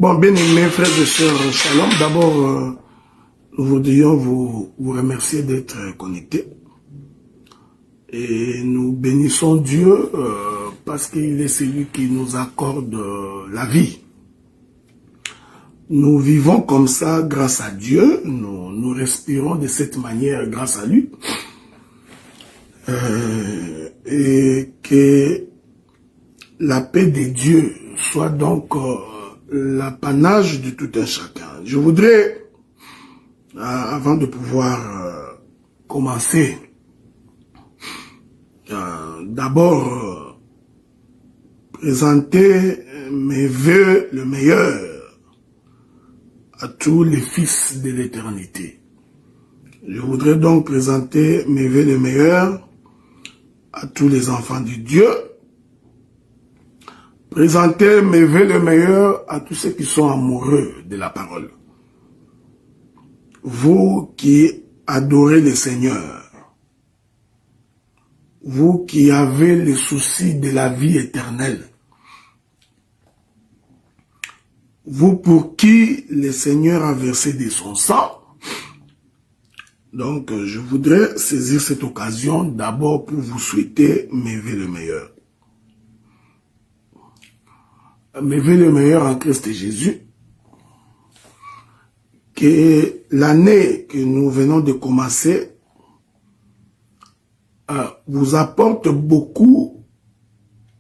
Bon, bien aimés frères et sœurs, shalom. D'abord, nous voudrions vous remercier d'être connectés. Et nous bénissons Dieu parce qu'il est celui qui nous accorde la vie. Nous vivons comme ça grâce à Dieu. Nous respirons de cette manière grâce à lui. Et que la paix de Dieu soit donc l'apanage de tout un chacun. Je voudrais, avant de pouvoir commencer, d'abord présenter mes vœux le meilleur à tous les fils de l'éternité. Je voudrais donc présenter mes vœux le meilleur à tous les enfants de Dieu. Présenter mes vœux le meilleur à tous ceux qui sont amoureux de la parole. Vous qui adorez le Seigneur, vous qui avez le souci de la vie éternelle, vous pour qui le Seigneur a versé de son sang. Donc, je voudrais saisir cette occasion d'abord pour vous souhaiter mes vœux le meilleur. Mes vœux le meilleur en Christ Jésus. Que l'année que nous venons de commencer vous apporte beaucoup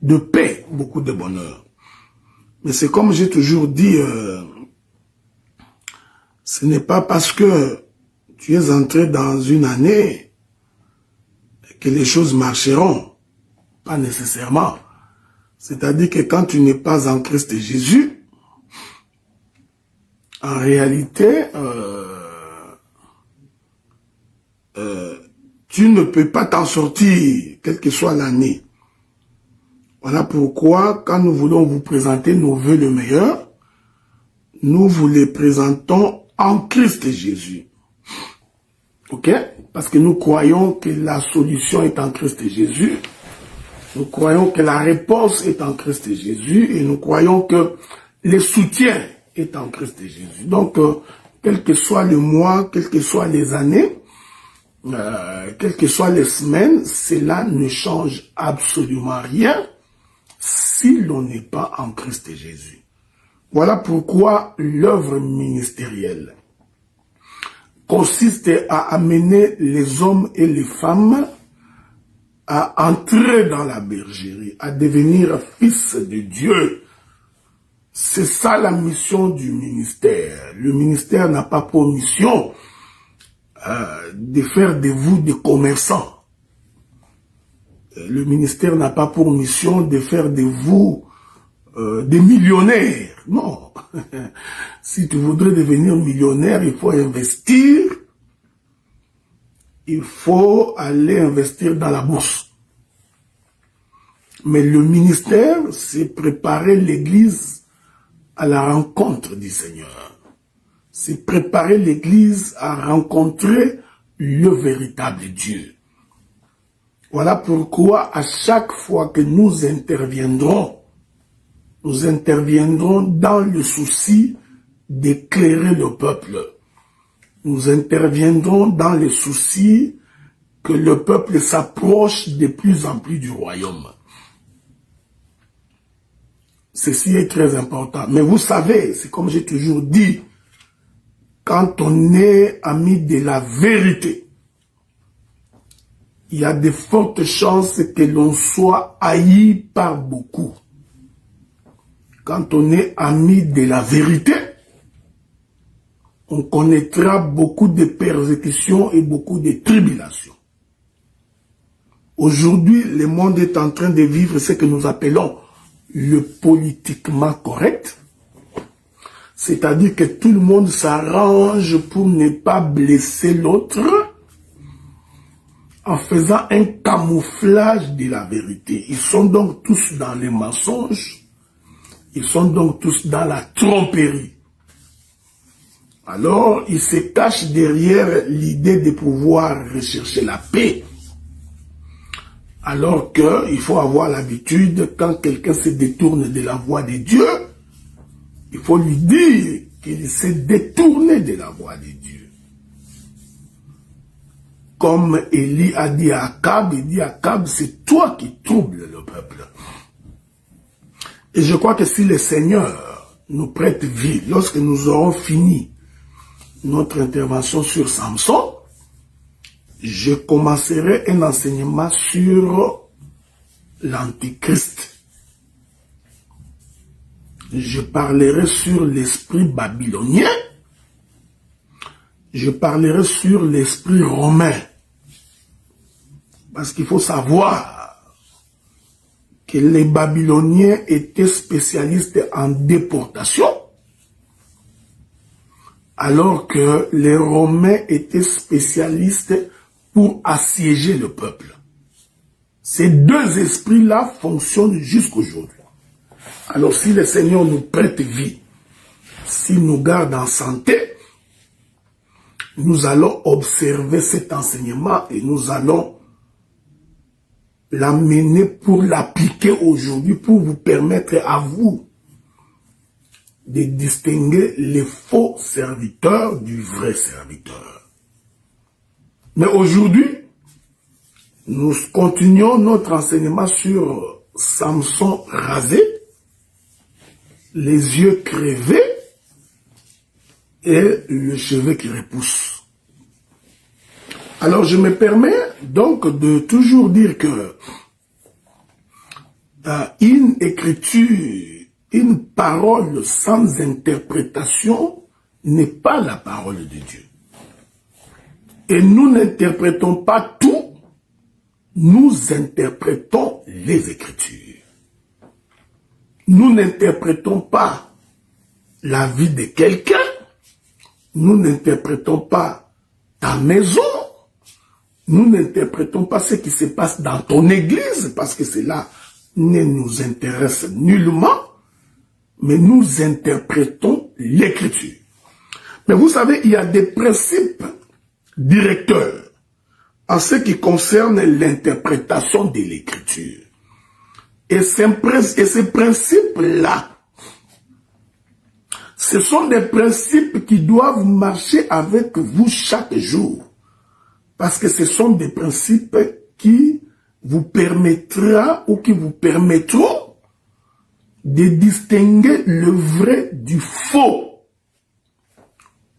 de paix, beaucoup de bonheur. Mais c'est comme j'ai toujours dit, ce n'est pas parce que tu es entré dans une année que les choses marcheront. Pas nécessairement. C'est-à-dire que quand tu n'es pas en Christ Jésus, en réalité, tu ne peux pas t'en sortir, quelle que soit l'année. Voilà pourquoi, quand nous voulons vous présenter nos vœux le meilleur, nous vous les présentons en Christ Jésus. Ok? Parce que nous croyons que la solution est en Christ Jésus. Nous croyons que la réponse est en Christ Jésus. Et nous croyons que le soutien est en Christ Jésus. Donc, quel que soit le mois, quelles que soient les années, quelles que soient les semaines, cela ne change absolument rien si l'on n'est pas en Christ Jésus. Voilà pourquoi l'œuvre ministérielle consiste à amener les hommes et les femmes à entrer dans la bergerie, à devenir fils de Dieu. C'est ça la mission du ministère. Le ministère n'a pas pour mission de faire de vous des commerçants. Le ministère n'a pas pour mission de faire de vous des millionnaires. Non. Si tu voudrais devenir millionnaire, il faut investir. Il faut aller investir dans la bourse. Mais le ministère, c'est préparer l'Église à la rencontre du Seigneur. C'est préparer l'Église à rencontrer le véritable Dieu. Voilà pourquoi à chaque fois que nous interviendrons dans le souci d'éclairer le peuple. Nous interviendrons dans le souci que le peuple s'approche de plus en plus du royaume. Ceci est très important. Mais vous savez, c'est comme j'ai toujours dit, quand on est ami de la vérité, il y a de fortes chances que l'on soit haï par beaucoup. Quand on est ami de la vérité, on connaîtra beaucoup de persécutions et beaucoup de tribulations. Aujourd'hui, le monde est en train de vivre ce que nous appelons le politiquement correct. C'est-à-dire que tout le monde s'arrange pour ne pas blesser l'autre en faisant un camouflage de la vérité. Ils sont donc tous dans les mensonges. Ils sont donc tous dans la tromperie. Alors, ils se cachent derrière l'idée de pouvoir rechercher la paix. Alors qu'il faut avoir l'habitude, quand quelqu'un se détourne de la voie de Dieu, Il faut lui dire qu'il s'est détourné de la voie de Dieu. Comme Élie a dit à Akab, il dit à Akab, c'est toi qui troubles le peuple. Et je crois que si le Seigneur nous prête vie, lorsque nous aurons fini notre intervention sur Samson, je commencerai un enseignement sur l'Antichrist. Je parlerai sur l'esprit babylonien. Je parlerai sur l'esprit romain. Parce qu'il faut savoir que les Babyloniens étaient spécialistes en déportation, alors que les Romains étaient spécialistes pour assiéger le peuple. Ces deux esprits-là fonctionnent jusqu'aujourd'hui. Alors si le Seigneur nous prête vie, s'il nous garde en santé, nous allons observer cet enseignement et nous allons l'amener pour l'appliquer aujourd'hui, pour vous permettre à vous de distinguer les faux serviteurs du vrai serviteur. Mais aujourd'hui, nous continuons notre enseignement sur Samson rasé, les yeux crevés et le cheveu qui repousse. Alors je me permets donc de toujours dire que une écriture, une parole sans interprétation n'est pas la parole de Dieu. Et nous n'interprétons pas tout, nous interprétons les Écritures. Nous n'interprétons pas la vie de quelqu'un, nous n'interprétons pas ta maison, nous n'interprétons pas ce qui se passe dans ton église, parce que cela ne nous intéresse nullement, mais nous interprétons l'Écriture. Mais vous savez, il y a des principes directeurs en ce qui concerne l'interprétation de l'Écriture. Et ces principes-là, ce sont des principes qui doivent marcher avec vous chaque jour. Parce que ce sont des principes qui vous permettra ou qui vous permettront de distinguer le vrai du faux.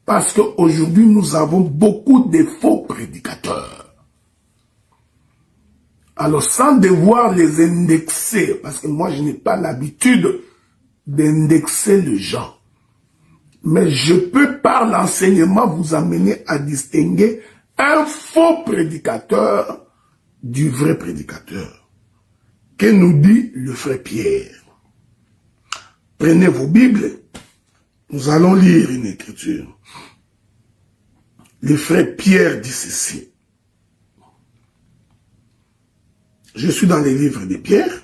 Parce qu'aujourd'hui, nous avons beaucoup de faux prédicateurs. Alors, sans devoir les indexer, parce que moi, je n'ai pas l'habitude d'indexer les gens, mais je peux, par l'enseignement, vous amener à distinguer un faux prédicateur du vrai prédicateur. Que nous dit le frère Pierre? Prenez vos Bibles, nous allons lire une écriture. Le frère Pierre dit ceci. Je suis dans les livres de Pierre.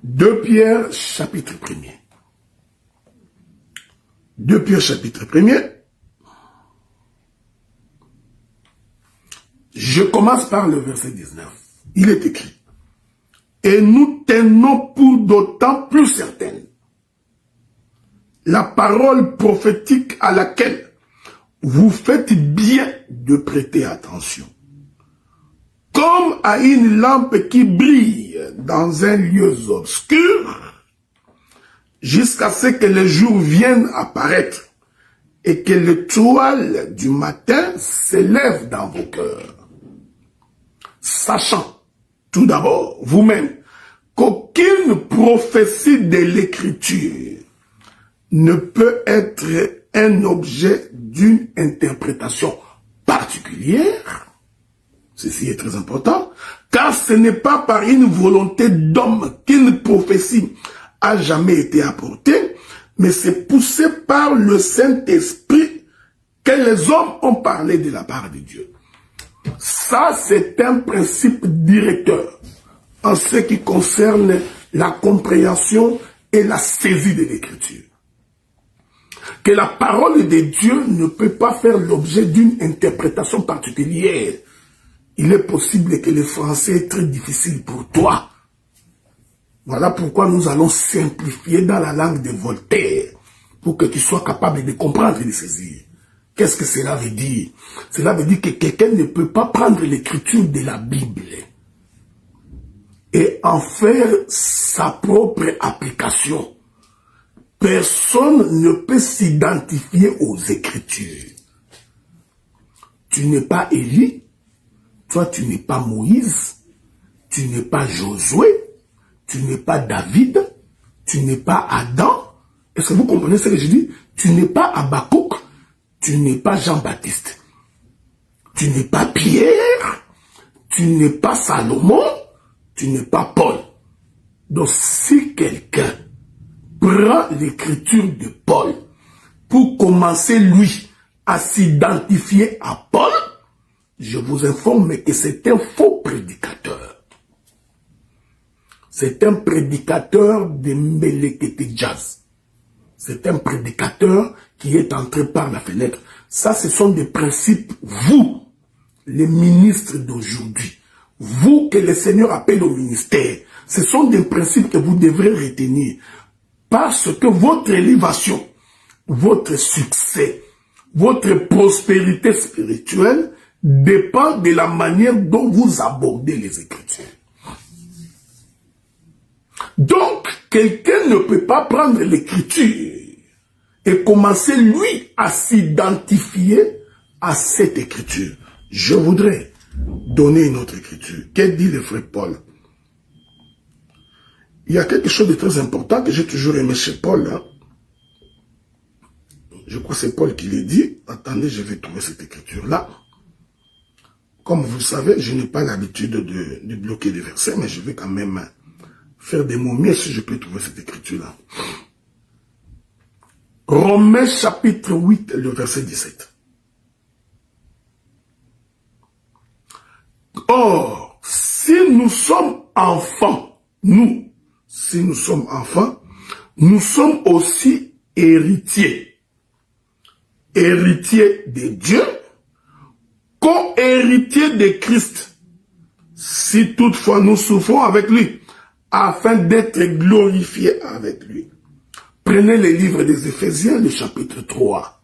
2 Pierre, chapitre 1er. 2 Pierre, chapitre 1er. Je commence par le verset 19. Il est écrit. Et nous tenons pour d'autant plus certaine la parole prophétique à laquelle vous faites bien de prêter attention. Comme à une lampe qui brille dans un lieu obscur, jusqu'à ce que le jour vienne apparaître et que l'étoile du matin s'élève dans vos cœurs. Sachant, tout d'abord, vous-même, qu'aucune prophétie de l'Écriture ne peut être un objet d'une interprétation particulière. Ceci est très important, car ce n'est pas par une volonté d'homme qu'une prophétie a jamais été apportée, mais c'est poussé par le Saint-Esprit que les hommes ont parlé de la part de Dieu. Ça, c'est un principe directeur en ce qui concerne la compréhension et la saisie de l'Écriture. Que la parole de Dieu ne peut pas faire l'objet d'une interprétation particulière. Il est possible que le français est très difficile pour toi. Voilà pourquoi nous allons simplifier dans la langue de Voltaire, pour que tu sois capable de comprendre et de saisir. Qu'est-ce que cela veut dire? Cela veut dire que quelqu'un ne peut pas prendre l'écriture de la Bible et en faire sa propre application. Personne ne peut s'identifier aux Écritures. Tu n'es pas Élie, toi tu n'es pas Moïse, tu n'es pas Josué, tu n'es pas David, tu n'es pas Adam. Est-ce que vous comprenez ce que je dis? Tu n'es pas Habakkuk, tu n'es pas Jean-Baptiste, tu n'es pas Pierre, tu n'es pas Salomon, tu n'es pas Paul. Donc si quelqu'un prend l'écriture de Paul pour commencer lui à s'identifier à Paul, je vous informe que c'est un faux prédicateur. C'est un prédicateur de Mbelekete Jazz. C'est un prédicateur qui est entré par la fenêtre. Ça, ce sont des principes, vous, les ministres d'aujourd'hui, vous que le Seigneur appelle au ministère, ce sont des principes que vous devrez retenir. Parce que votre élévation, votre succès, votre prospérité spirituelle dépend de la manière dont vous abordez les Écritures. Donc, quelqu'un ne peut pas prendre l'Écriture et commencer, lui, à s'identifier à cette Écriture. Je voudrais donner une autre Écriture. Qu'est-ce que dit le frère Paul? Il y a quelque chose de très important que j'ai toujours aimé chez Paul. Hein. Je crois que c'est Paul qui l'a dit. Attendez, je vais trouver cette Écriture-là. Comme vous le savez, je n'ai pas l'habitude de bloquer des versets, mais je vais quand même faire des mots mieux si je peux trouver cette Écriture-là. Romains chapitre 8, le verset 17. Or, si nous sommes enfants, si nous sommes enfants, nous sommes aussi héritiers. Héritiers de Dieu, co-héritiers de Christ, si toutefois nous souffrons avec lui, afin d'être glorifiés avec lui. Prenez le livre des Éphésiens, le chapitre 3,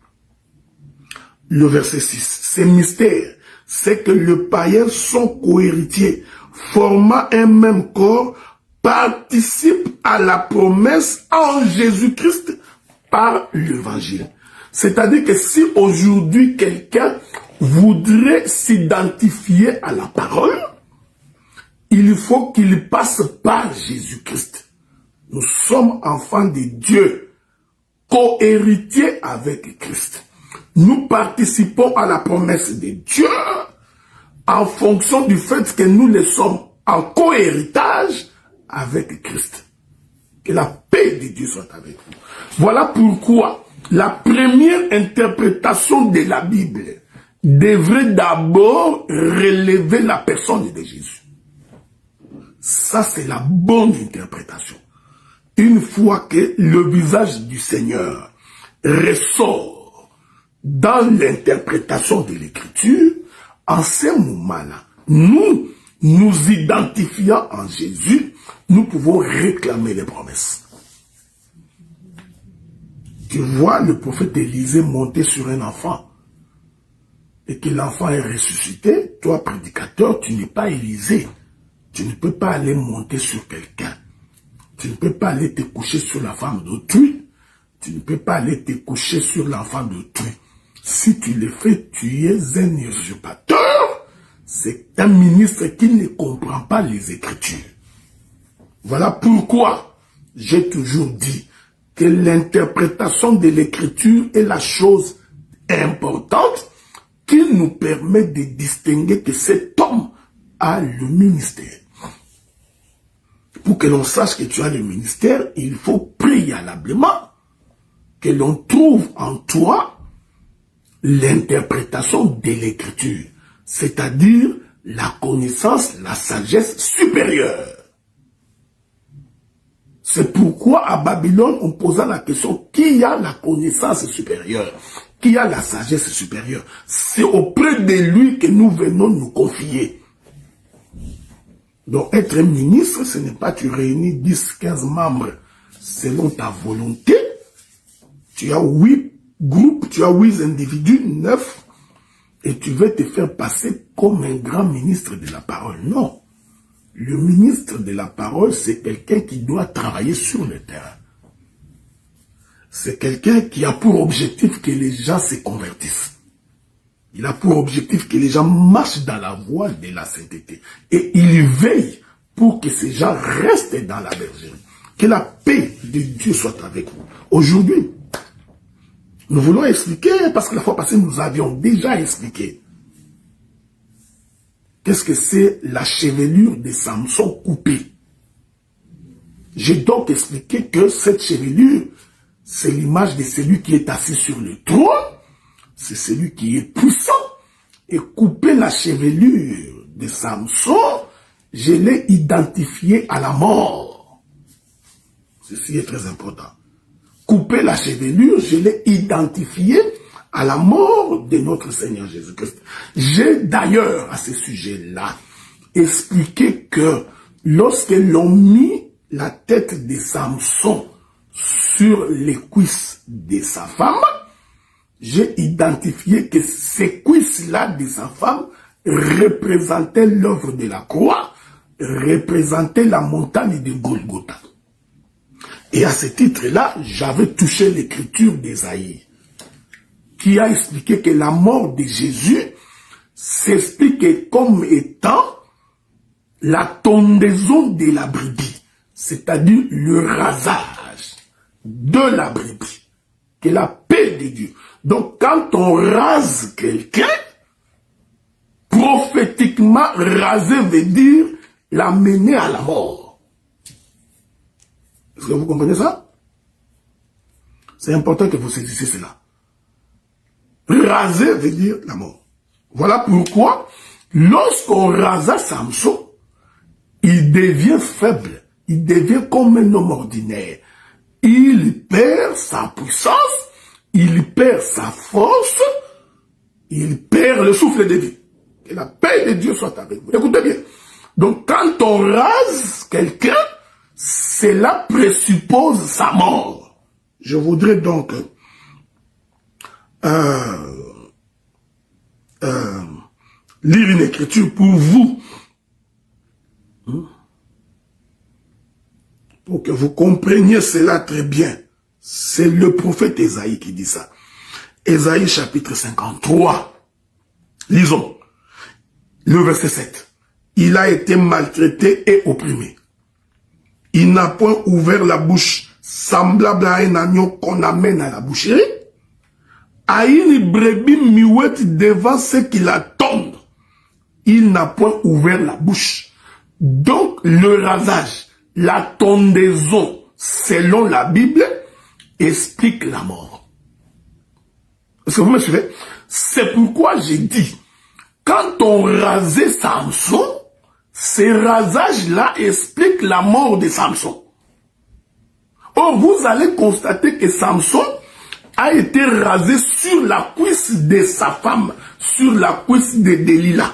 le verset 6. Ce mystère, c'est que les païens sont co-héritiers, formant un même corps, participent à la promesse en Jésus-Christ par l'évangile. C'est-à-dire que si aujourd'hui quelqu'un voudrait s'identifier à la parole, il faut qu'il passe par Jésus-Christ. Nous sommes enfants de Dieu, co-héritiers avec Christ. Nous participons à la promesse de Dieu en fonction du fait que nous le sommes en co-héritage avec Christ. Que la paix de Dieu soit avec vous. Voilà pourquoi la première interprétation de la Bible devrait d'abord relever la personne de Jésus. Ça, c'est la bonne interprétation. Une fois que le visage du Seigneur ressort dans l'interprétation de l'Écriture, en ce moment-là, nous identifiant en Jésus, nous pouvons réclamer les promesses. Tu vois le prophète Élisée monter sur un enfant et que l'enfant est ressuscité, toi, prédicateur, tu n'es pas Élisée. Tu ne peux pas aller monter sur quelqu'un. Tu ne peux pas aller te coucher sur la femme d'autrui. Tu ne peux pas aller te coucher sur l'enfant d'autrui. Si tu le fais, tu es un usurpateur. C'est un ministre qui ne comprend pas les Écritures. Voilà pourquoi j'ai toujours dit que l'interprétation de l'Écriture est la chose importante qui nous permet de distinguer que cet homme a le ministère. Pour que l'on sache que tu as le ministère, il faut préalablement que l'on trouve en toi l'interprétation de l'Écriture, c'est-à-dire la connaissance, la sagesse supérieure. C'est pourquoi à Babylone, on posa la question, qui a la connaissance supérieure? Qui a la sagesse supérieure? C'est auprès de lui que nous venons nous confier. Donc, être un ministre, ce n'est pas tu réunis 10, 15 membres selon ta volonté. Tu as 8 groupes, tu as 8 individus, 9, et tu veux te faire passer comme un grand ministre de la parole. Non. Le ministre de la parole, c'est quelqu'un qui doit travailler sur le terrain. C'est quelqu'un qui a pour objectif que les gens se convertissent. Il a pour objectif que les gens marchent dans la voie de la sainteté. Et il veille pour que ces gens restent dans la bergerie. Que la paix de Dieu soit avec vous. Aujourd'hui, nous voulons expliquer, parce que la fois passée, nous avions déjà expliqué. Qu'est-ce que c'est la chevelure de Samson coupée? J'ai donc expliqué que cette chevelure, c'est l'image de celui qui est assis sur le trône. C'est celui qui est puissant. Et couper la chevelure de Samson, je l'ai identifié à la mort. Ceci est très important. Couper la chevelure, je l'ai identifié à la mort de notre Seigneur Jésus-Christ. J'ai d'ailleurs, à ce sujet-là, expliqué que lorsque l'on mit la tête de Samson sur les cuisses de sa femme, j'ai identifié que ces cuisses-là de sa femme représentaient l'œuvre de la croix, représentaient la montagne de Golgotha. Et à ce titre-là, j'avais touché l'écriture d'Ésaïe, qui a expliqué que la mort de Jésus s'explique comme étant la tondaison de la brebis, c'est-à-dire le rasage de la brebis, que la paix de Dieu. Donc, quand on rase quelqu'un, prophétiquement, raser veut dire l'amener à la mort. Est-ce que vous comprenez ça? C'est important que vous saisissiez cela. Raser veut dire la mort. Voilà pourquoi, lorsqu'on rasa Samson, il devient faible, il devient comme un homme ordinaire. Il perd sa puissance, il perd sa force, il perd le souffle de vie. Que la paix de Dieu soit avec vous. Écoutez bien. Donc quand on rase quelqu'un, cela présuppose sa mort. Je voudrais donc lire une écriture pour vous. Pour que vous compreniez cela très bien. C'est le prophète Ésaïe qui dit ça. Ésaïe chapitre 53. Lisons. Le verset 7. Il a été maltraité et opprimé. Il n'a point ouvert la bouche, semblable à un agneau qu'on amène à la boucherie. À une brebis muette devant ceux qui l'attendent. Il n'a point ouvert la bouche. Donc le rasage, la tondaison, selon la Bible, explique la mort. Est-ce que vous me suivez? C'est pourquoi j'ai dit, quand on rasait Samson, ces rasages-là expliquent la mort de Samson. Or, vous allez constater que Samson a été rasé sur la cuisse de sa femme, sur la cuisse de Delilah.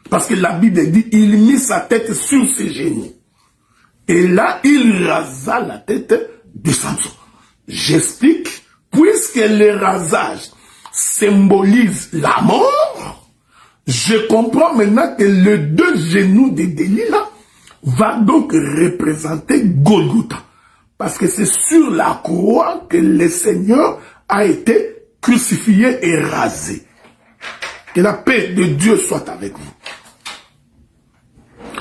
Parce que la Bible dit, il mit sa tête sur ses genoux. Et là, il rasa la tête de Samson. J'explique, puisque le rasage symbolise la mort, je comprends maintenant que le deux genoux de Delilah va donc représenter Golgotha. Parce que c'est sur la croix que le Seigneur a été crucifié et rasé. Que la paix de Dieu soit avec vous.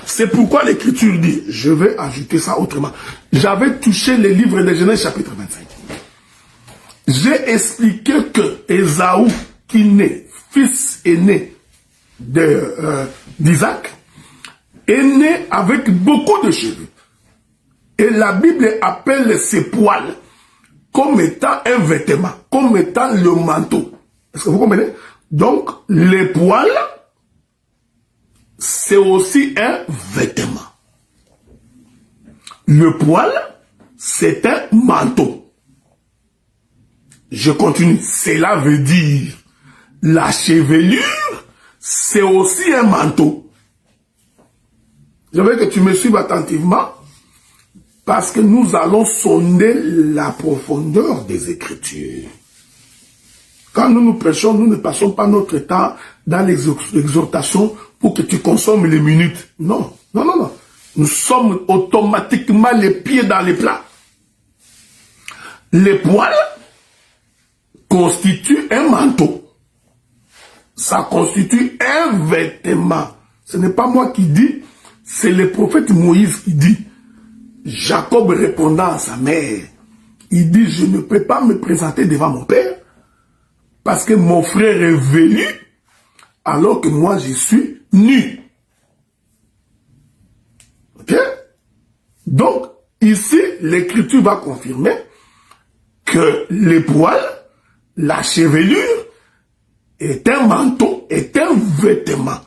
C'est pourquoi l'Écriture dit, je vais ajouter ça autrement. J'avais touché les livres de Genèse chapitre 25. J'ai expliqué que Ésaü, qui naît, fils aîné d'Isaac, est né avec beaucoup de cheveux. Et la Bible appelle ses poils comme étant un vêtement, comme étant le manteau. Est-ce que vous comprenez? Donc, les poils, c'est aussi un vêtement. Le poil, c'est un manteau. Je continue. Cela veut dire, la chevelure, c'est aussi un manteau. Je veux que tu me suives attentivement parce que nous allons sonder la profondeur des Écritures. Quand nous nous prêchons, nous ne passons pas notre temps dans les exhortations pour que tu consommes les minutes. Non, non, non, non. Nous sommes automatiquement les pieds dans les plats. Les poils constituent un manteau. Ça constitue un vêtement. Ce n'est pas moi qui dis, c'est le prophète Moïse qui dit. Jacob répondant à sa mère, il dit, je ne peux pas me présenter devant mon père parce que mon frère est venu alors que moi je suis nu. Ok? Donc, ici, l'écriture va confirmer que les poils, la chevelure, est un manteau, est un vêtement.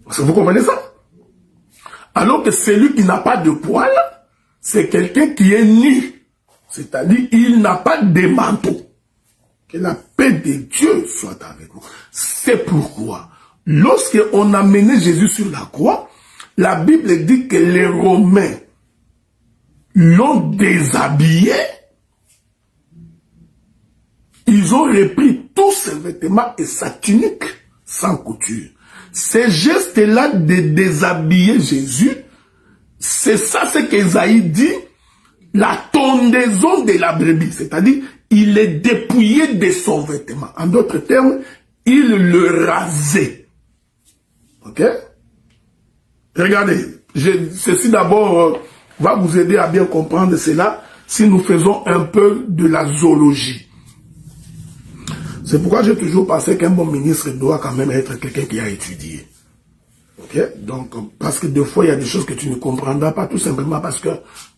Est-ce que vous comprenez ça? Alors que celui qui n'a pas de poils, c'est quelqu'un qui est nu. C'est-à-dire, il n'a pas de manteau. Que la paix de Dieu soit avec nous. C'est pourquoi, lorsqu'on a mené Jésus sur la croix, la Bible dit que les Romains l'ont déshabillé. Ils ont repris tous ses vêtements et sa tunique sans couture. Ces gestes-là de déshabiller Jésus, c'est ça ce qu'Ésaïe dit, la tondaison de la brebis. C'est-à-dire, il est dépouillé de son vêtement. En d'autres termes, il le rasait. Ok? Regardez, ceci d'abord va vous aider à bien comprendre cela si nous faisons un peu de la zoologie. C'est pourquoi j'ai toujours pensé qu'un bon ministre doit quand même être quelqu'un qui a étudié. Ok? Donc, parce que des fois, il y a des choses que tu ne comprendras pas tout simplement parce que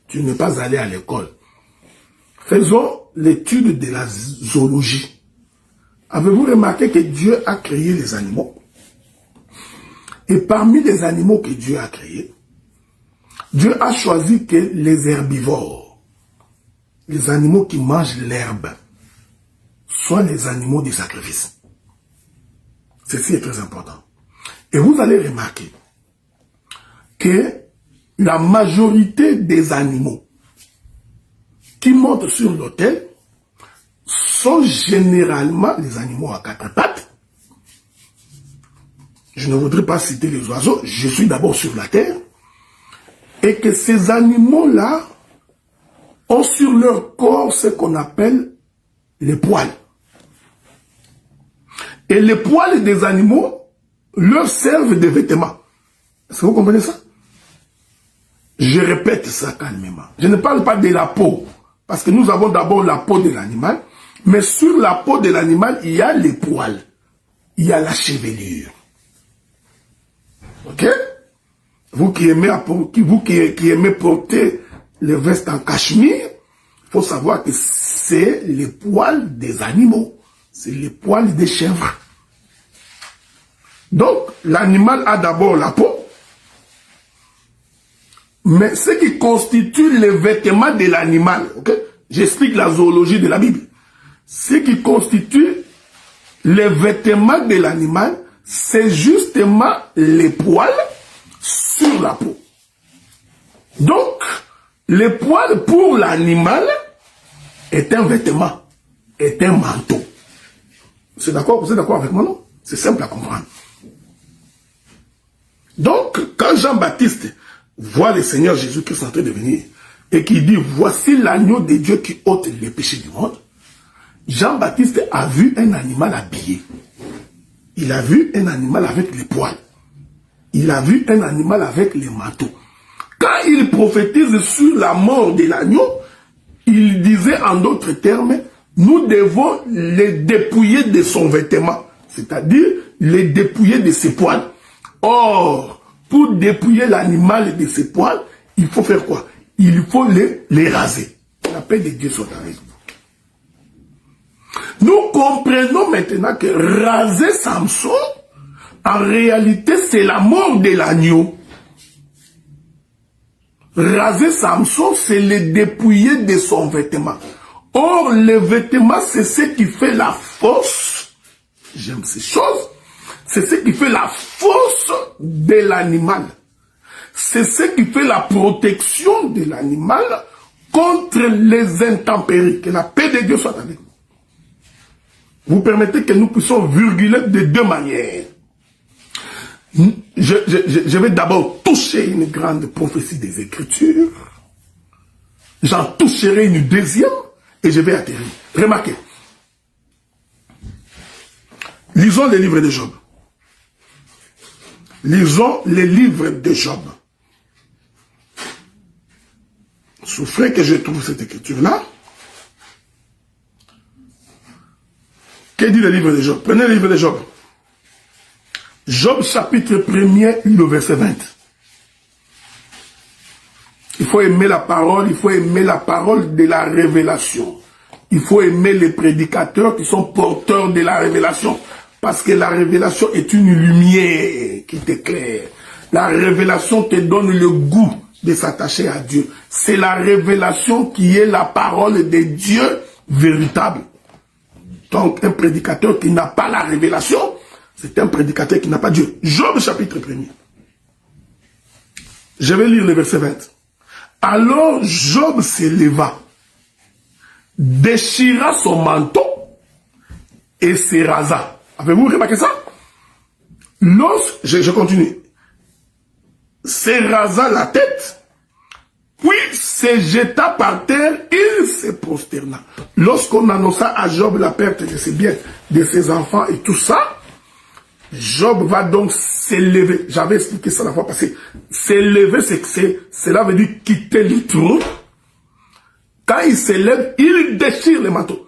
tu n'es pas allé à l'école. Faisons l'étude de la zoologie. Avez-vous remarqué que Dieu a créé les animaux? Et parmi les animaux que Dieu a créés, Dieu a choisi que les herbivores, les animaux qui mangent l'herbe, soient les animaux du sacrifice. Ceci est très important. Et vous allez remarquer que la majorité des animaux qui montent sur l'autel sont généralement les animaux à quatre pattes. Je ne voudrais pas citer les oiseaux, je suis d'abord sur la terre. Et que ces animaux-là ont sur leur corps ce qu'on appelle les poils. Et les poils des animaux leur servent de vêtements. Est-ce que vous comprenez ça? Je répète ça calmement. Je ne parle pas de la peau, parce que nous avons d'abord la peau de l'animal, mais sur la peau de l'animal, il y a les poils, il y a la chevelure. Ok? Vous qui aimez porter les vestes en cachemire, il faut savoir que c'est les poils des animaux, c'est les poils des chèvres. Donc, l'animal a d'abord la peau, mais ce qui constitue les vêtements de l'animal, okay? J'explique la zoologie de la Bible. Ce qui constitue les vêtements de l'animal, c'est justement les poils sur la peau. Donc, les poils pour l'animal est un vêtement, est un manteau. Vous êtes d'accord avec moi, non? C'est simple à comprendre. Donc, quand Jean-Baptiste voit le Seigneur Jésus-Christ en train de venir, et qu'il dit, voici l'agneau de Dieu qui ôte les péchés du monde, Jean-Baptiste a vu un animal habillé. Il a vu un animal avec les poils. Il a vu un animal avec les manteaux. Quand il prophétise sur la mort de l'agneau, il disait en d'autres termes, nous devons les dépouiller de son vêtement, c'est-à-dire les dépouiller de ses poils. Or, pour dépouiller l'animal de ses poils, il faut faire quoi? Il faut les raser. La paix de Dieu soit avec vous. Nous comprenons maintenant que raser Samson, en réalité, c'est la mort de l'agneau. Raser Samson, c'est le dépouiller de son vêtement. Or, le vêtement, c'est ce qui fait la force. J'aime ces choses. C'est ce qui fait la force de l'animal. C'est ce qui fait la protection de l'animal contre les intempéries. Que la paix de Dieu soit avec nous. Vous permettez que nous puissions virguler de deux manières. Je vais d'abord toucher une grande prophétie des Écritures. J'en toucherai une deuxième et je vais atterrir. Remarquez. Lisons les livres de Job. Lisons les livres de Job. Souffrez que je trouve cette écriture-là. Que dit le livre de Job? Prenez le livre de Job. Job chapitre 1er, le verset 20. Il faut aimer la parole, il faut aimer la parole de la révélation. Il faut aimer les prédicateurs qui sont porteurs de la révélation. Parce que la révélation est une lumière qui t'éclaire. La révélation te donne le goût de s'attacher à Dieu. C'est la révélation qui est la parole de Dieu véritable. Donc un prédicateur qui n'a pas la révélation, c'est un prédicateur qui n'a pas Dieu. Job chapitre 1er. Je vais lire le verset 20. Alors Job s'éleva, déchira son manteau et se rasa. Avez-vous remarqué ça? Je continue. Se rasa la tête, puis se jeta par terre, il se prosterna. Lorsqu'on annonça à Job la perte de ses biens, de ses enfants et tout ça, Job va donc s'élever. J'avais expliqué ça la fois passée. S'élever, cela veut dire quitter le trou. Quand il s'élève, il déchire le manteau.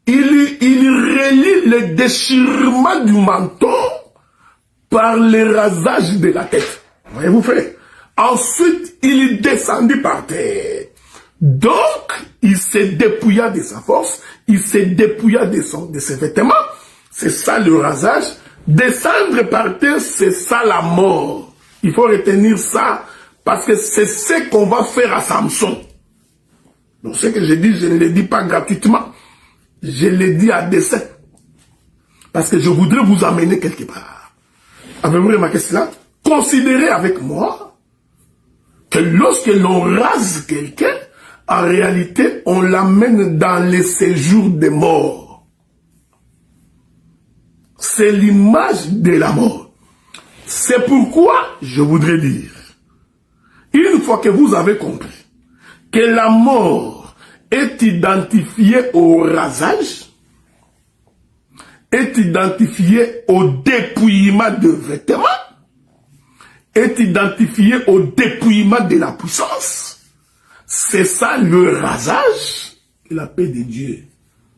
Il relie le déchirement du manteau par le rasage de la tête. Voyez-vous, frère? Ensuite, il descendit par terre. Donc, il se dépouilla de sa force, il se dépouilla de ses vêtements. C'est ça le rasage. Descendre par terre, c'est ça la mort. Il faut retenir ça parce que c'est ce qu'on va faire à Samson. Donc, ce que je dis, je ne le dis pas gratuitement. Je le dis à dessein. Parce que je voudrais vous amener quelque part. Avez-vous remarqué cela? Considérez avec moi que lorsque l'on rase quelqu'un, en réalité, on l'amène dans les séjours des morts. C'est l'image de la mort. C'est pourquoi je voudrais dire, une fois que vous avez compris que la mort est identifiée au rasage, est identifiée au dépouillement de vêtements, est identifié au dépouillement de la puissance. C'est ça le rasage. Que la paix de Dieu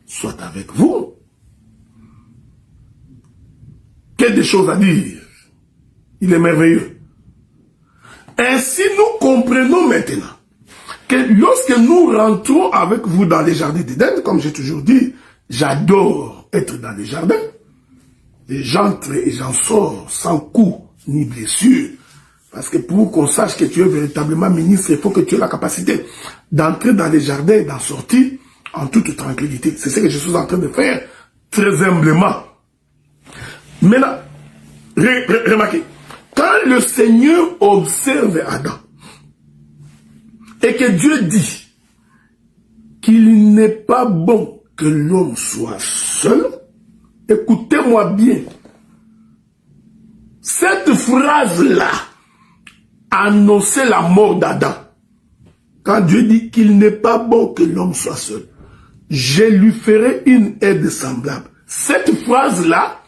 soit avec vous. Quelle des choses à dire. Il est merveilleux. Ainsi, nous comprenons maintenant que lorsque nous rentrons avec vous dans les jardins d'Éden, comme j'ai toujours dit, j'adore être dans les jardins. Et j'entre et j'en sors sans coup ni blessure. Parce que pour qu'on sache que tu es véritablement ministre, il faut que tu aies la capacité d'entrer dans les jardins et d'en sortir en toute tranquillité. C'est ce que je suis en train de faire, très humblement. Maintenant, remarquez, quand le Seigneur observe Adam, et que Dieu dit qu'il n'est pas bon que l'homme soit seul, écoutez-moi bien, cette phrase-là annonçait la mort d'Adam. Quand Dieu dit qu'il n'est pas bon que l'homme soit seul, je lui ferai une aide semblable. Cette phrase-là,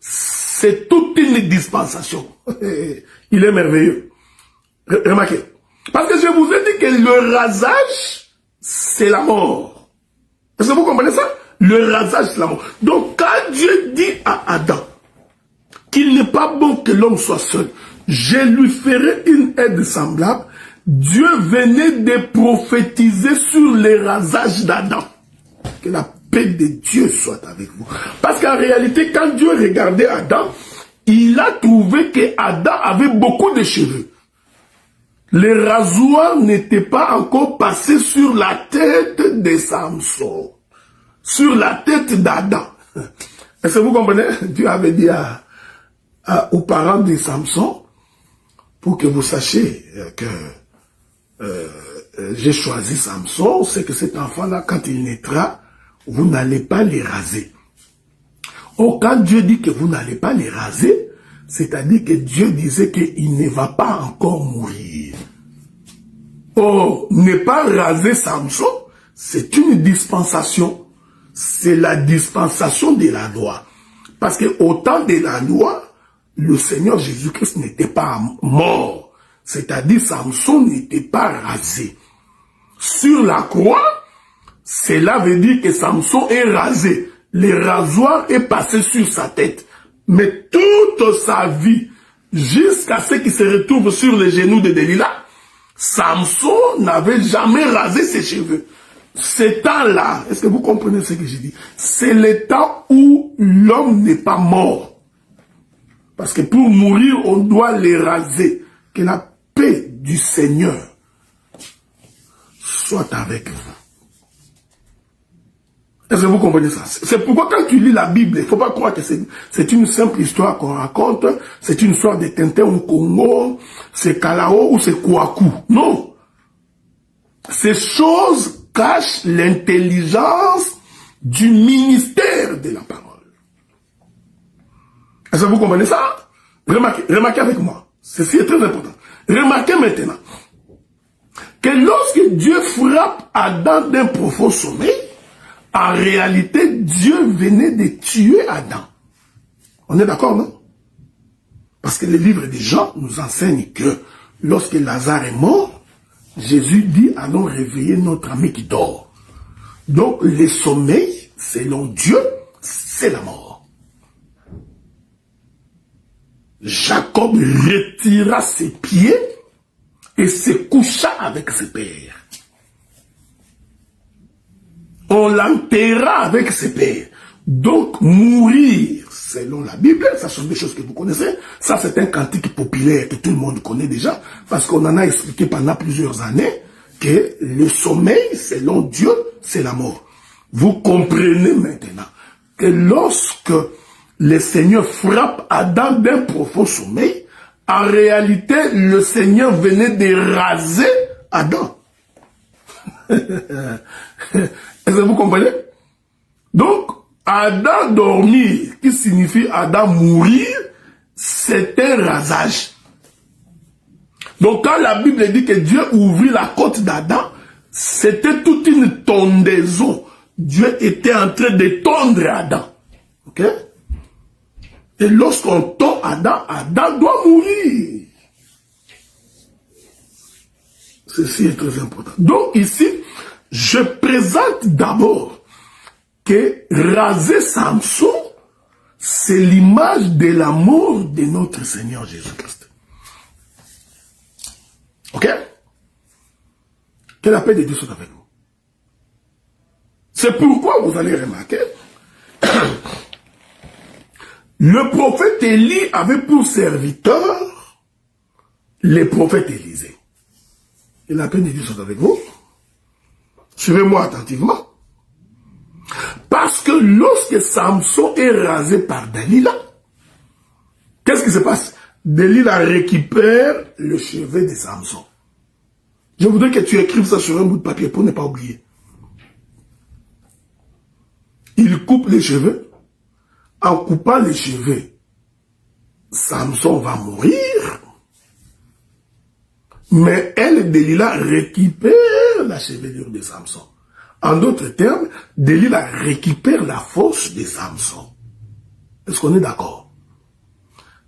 c'est toute une dispensation. Il est merveilleux. Remarquez. Parce que je vous ai dit que le rasage, c'est la mort. Est-ce que vous comprenez ça? Le rasage, c'est la mort. Donc, quand Dieu dit à Adam qu'il n'est pas bon que l'homme soit seul, je lui ferai une aide semblable, Dieu venait de prophétiser sur les rasages d'Adam. Que la paix de Dieu soit avec vous. Parce qu'en réalité, quand Dieu regardait Adam, il a trouvé que Adam avait beaucoup de cheveux. Les rasoirs n'étaient pas encore passés sur la tête de Samson, sur la tête d'Adam. Est-ce que vous comprenez? Dieu avait dit à aux parents de Samson pour que vous sachiez que j'ai choisi Samson, c'est que cet enfant-là, quand il naîtra, vous n'allez pas les raser. Or, quand Dieu dit que vous n'allez pas les raser, c'est-à-dire que Dieu disait qu'il ne va pas encore mourir. Or, ne pas raser Samson, c'est une dispensation. C'est la dispensation de la loi. Parce qu'au temps de la loi, le Seigneur Jésus-Christ n'était pas mort. C'est-à-dire Samson n'était pas rasé. Sur la croix, cela veut dire que Samson est rasé. Le rasoir est passé sur sa tête. Mais toute sa vie, jusqu'à ce qu'il se retrouve sur les genoux de Delilah, Samson n'avait jamais rasé ses cheveux. Ce temps-là, est-ce que vous comprenez ce que je dis? C'est le temps où l'homme n'est pas mort. Parce que pour mourir, on doit les raser. Que la paix du Seigneur soit avec vous. Est-ce que vous comprenez ça? C'est pourquoi quand tu lis la Bible, il ne faut pas croire que c'est une simple histoire qu'on raconte, c'est une histoire de Tintin au Congo, c'est Kalao ou c'est Kouakou. Non. Ces choses cachent l'intelligence du ministère de la parole. Est-ce que vous comprenez ça? Remarquez avec moi. Ceci est très important. Remarquez maintenant que lorsque Dieu frappe Adam d'un profond sommeil, en réalité, Dieu venait de tuer Adam. On est d'accord, non? Parce que le livre des Jean nous enseigne que lorsque Lazare est mort, Jésus dit, allons réveiller notre ami qui dort. Donc, le sommeil, selon Dieu, c'est la mort. Jacob retira ses pieds et se coucha avec ses pères. On l'enterra avec ses pères. Donc, mourir, selon la Bible, ça sont des choses que vous connaissez. Ça, c'est un cantique populaire que tout le monde connaît déjà, parce qu'on en a expliqué pendant plusieurs années que le sommeil, selon Dieu, c'est la mort. Vous comprenez maintenant que lorsque le Seigneur frappe Adam d'un profond sommeil, en réalité, le Seigneur venait de raser Adam. Est-ce que vous comprenez? Donc, Adam dormir, qui signifie Adam mourir, c'est un rasage. Donc, quand la Bible dit que Dieu ouvrit la côte d'Adam, c'était toute une tondaison. Dieu était en train de tondre Adam. Ok? Et lorsqu'on tond Adam, Adam doit mourir. Ceci est très important. Donc, ici, je présente d'abord que raser Samson, c'est l'image de la mort de notre Seigneur Jésus-Christ. Ok? Que la paix de Dieu soit avec vous. C'est pourquoi vous allez remarquer le prophète Élie avait pour serviteur le prophète Élisée. Que la paix de Dieu soit avec vous. Suivez-moi attentivement. Parce que lorsque Samson est rasé par Delilah, qu'est-ce qui se passe? Delilah récupère le cheveu de Samson. Je voudrais que tu écrives ça sur un bout de papier pour ne pas oublier. Il coupe les cheveux. En coupant les cheveux, Samson va mourir. Mais elle, Delilah, récupère la chevelure de Samson. En d'autres termes, Delilah récupère la force de Samson. Est-ce qu'on est d'accord?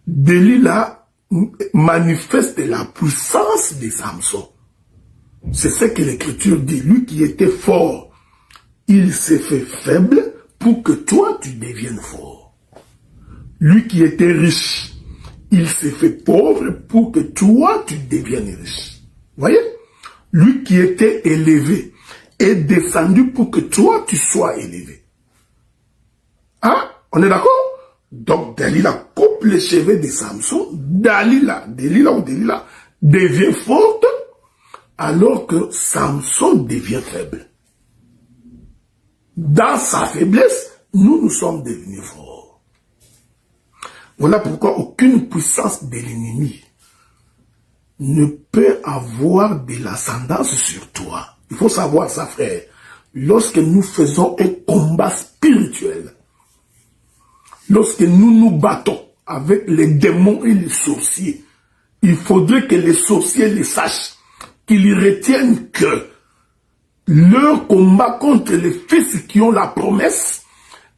Delilah manifeste la puissance de Samson. C'est ce que l'Écriture dit. Lui qui était fort, il s'est fait faible pour que toi tu deviennes fort. Lui qui était riche, il s'est fait pauvre pour que toi tu deviennes riche. Voyez? Lui qui était élevé est descendu pour que toi tu sois élevé. Hein? On est d'accord? Donc Delilah coupe les cheveux de Samson. Delilah devient forte alors que Samson devient faible. Dans sa faiblesse, nous sommes devenus forts. Voilà pourquoi aucune puissance de l'ennemi ne peut avoir de l'ascendance sur toi. Il faut savoir ça, frère. Lorsque nous faisons un combat spirituel, lorsque nous nous battons avec les démons et les sorciers, il faudrait que les sorciers les sachent, qu'ils retiennent que leur combat contre les fils qui ont la promesse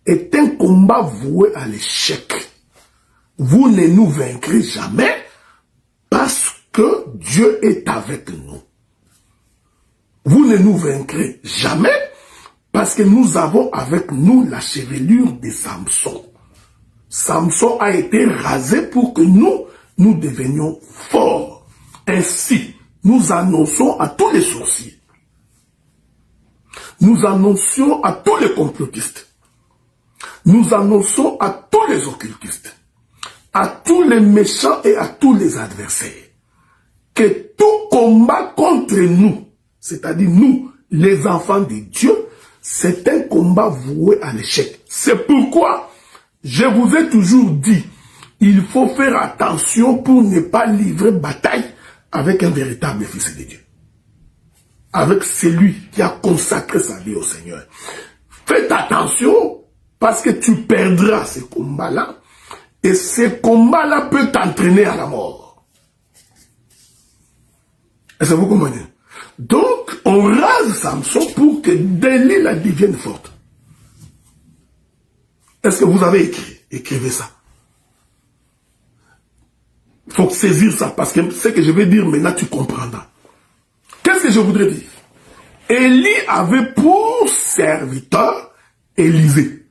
est un combat voué à l'échec. Vous ne nous vaincrez jamais parce que Dieu est avec nous. Vous ne nous vaincrez jamais parce que nous avons avec nous la chevelure de Samson. Samson a été rasé pour que nous devenions forts. Ainsi, nous annonçons à tous les sorciers, nous annonçons à tous les complotistes, nous annonçons à tous les occultistes, à tous les méchants et à tous les adversaires, que tout combat contre nous, c'est-à-dire nous, les enfants de Dieu, c'est un combat voué à l'échec. C'est pourquoi je vous ai toujours dit, il faut faire attention pour ne pas livrer bataille avec un véritable fils de Dieu. Avec celui qui a consacré sa vie au Seigneur. Faites attention parce que tu perdras ce combat-là et ce combat-là peut t'entraîner à la mort. Est-ce que vous comprenez? Donc, on rase Samson pour que Delilah devienne forte. Est-ce que vous avez écrit? Écrivez ça. Il faut saisir ça parce que ce que je vais dire maintenant, tu comprendras. Qu'est-ce que je voudrais dire? Élie avait pour serviteur Élisée.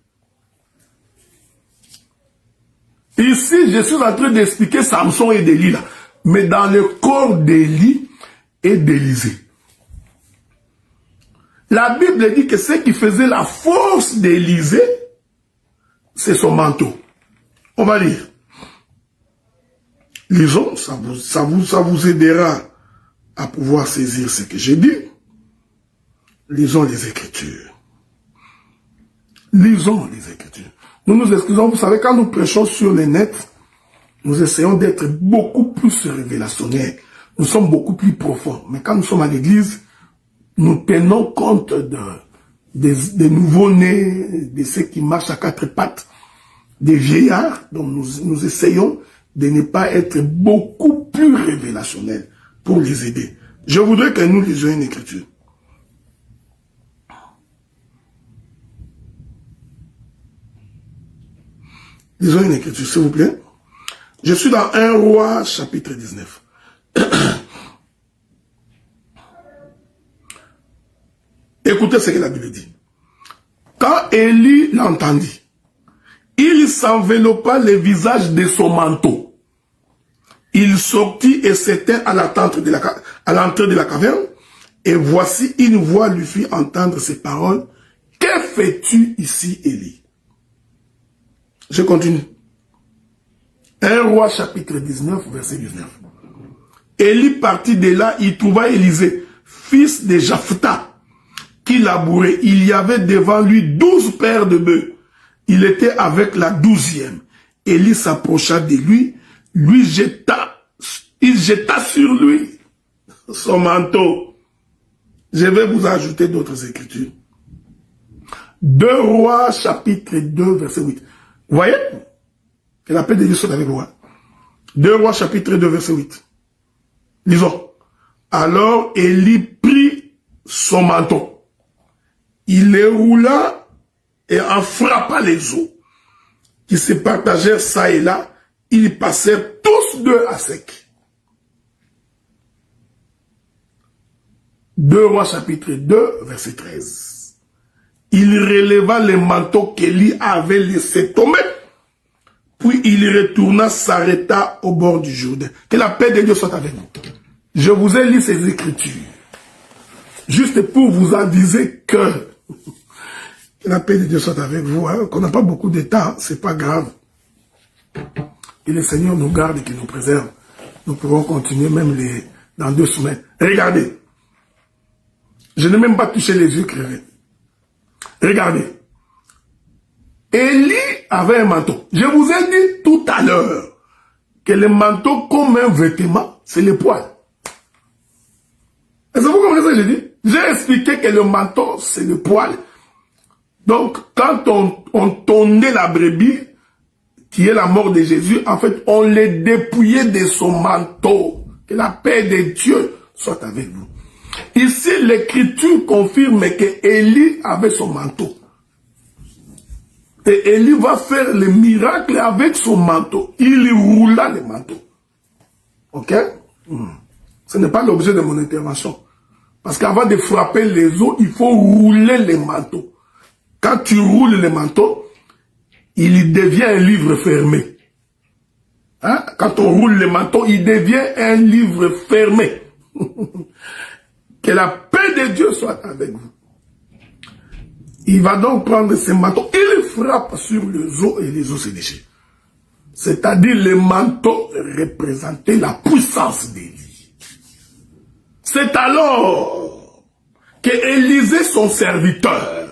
Ici, je suis en train d'expliquer Samson et Delilah, mais dans le corps d'Élie et d'Élisée. La Bible dit que ce qui faisait la force d'Élisée, c'est son manteau. On va lire. Lisons, ça vous aidera à pouvoir saisir ce que j'ai dit. Lisons les Écritures. Lisons les Écritures. Nous nous excusons, vous savez, quand nous prêchons sur les nets, nous essayons d'être beaucoup plus révélationnaires. Nous sommes beaucoup plus profonds. Mais quand nous sommes à l'église, nous tenons compte des nouveaux-nés, de ceux qui marchent à quatre pattes, des vieillards. Donc nous essayons de ne pas être beaucoup plus révélationnels pour les aider. Je voudrais que nous lisions une écriture. Lisons une écriture, s'il vous plaît. Je suis dans 1 Roi, chapitre 19. Écoutez ce que la Bible dit. Quand Élie l'entendit, il s'enveloppa le visage de son manteau. Il sortit et s'éteint à l'entrée de la caverne. Et voici une voix lui fit entendre ces paroles. Que fais-tu ici, Élie? Je continue. 1 Roi chapitre 19, verset 19. Élie partit de là, il trouva Élisée, fils de Japhta, qui labourait. Il y avait devant lui 12 paires de bœufs. Il était avec la 12e. Élie s'approcha de lui, il jeta sur lui son manteau. Je vais vous ajouter d'autres écritures. 2 Rois chapitre 2, verset 8. Vous voyez? Que la paix de Dieu soit avec vous. 2 Rois chapitre 2, verset 8. Lisons. Alors Élie prit son manteau. Il les roula et en frappa les eaux qui se partagèrent ça et là. Ils passèrent tous deux à sec. 2 Rois chapitre 2, verset 13. Il releva les manteaux qu'Élie avait laissé tomber. Puis il retourna, s'arrêta au bord du Jourdain. Que la paix de Dieu soit avec nous. Je vous ai lu ces écritures. Juste pour vous aviser que la paix de Dieu soit avec vous. Hein, qu'on n'a pas beaucoup de temps, c'est pas grave. Que le Seigneur nous garde et qu'il nous préserve. Nous pourrons continuer même dans 2 semaines. Regardez. Je n'ai même pas touché les yeux crevés. Regardez. Élie avait un manteau. Je vous ai dit tout à l'heure que le manteau comme un vêtement, c'est le poil. Est-ce que vous comprenez ce que j'ai dit? J'ai expliqué que le manteau, c'est le poil. Donc, quand on tondait la brebis, qui est la mort de Jésus, en fait, on les dépouillait de son manteau. Que la paix de Dieu soit avec vous. Ici, l'écriture confirme que Élie avait son manteau. Et Élie va faire le miracle avec son manteau. Il roula le manteau. Ok? Ce n'est pas l'objet de mon intervention. Parce qu'avant de frapper les os, il faut rouler les manteaux. Quand tu roules les manteaux, il devient un livre fermé. Hein? Quand on roule les manteaux, il devient un livre fermé. Que la paix de Dieu soit avec vous. Il va donc prendre ses manteaux, il frappe sur les os et les os se déchirent. C'est-à-dire le manteau représentait la puissance d'Élie. C'est alors que Élisée, son serviteur,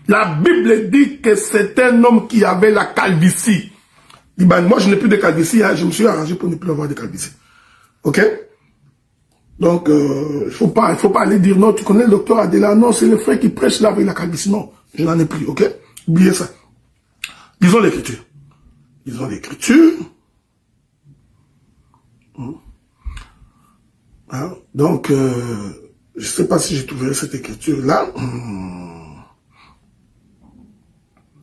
la Bible dit que c'est un homme qui avait la calvitie. Il dit, ben, moi je n'ai plus de calvitie, hein, je me suis arrangé pour ne plus avoir de calvitie. Ok? Donc, il faut pas aller dire, non, tu connais le docteur Adela, non, c'est le frère qui prêche là avec la calvitie. Non, je n'en ai plus, ok? Oubliez ça. Disons l'écriture. Disons l'écriture. Hein? Donc, je ne sais pas si j'ai trouvé cette écriture-là.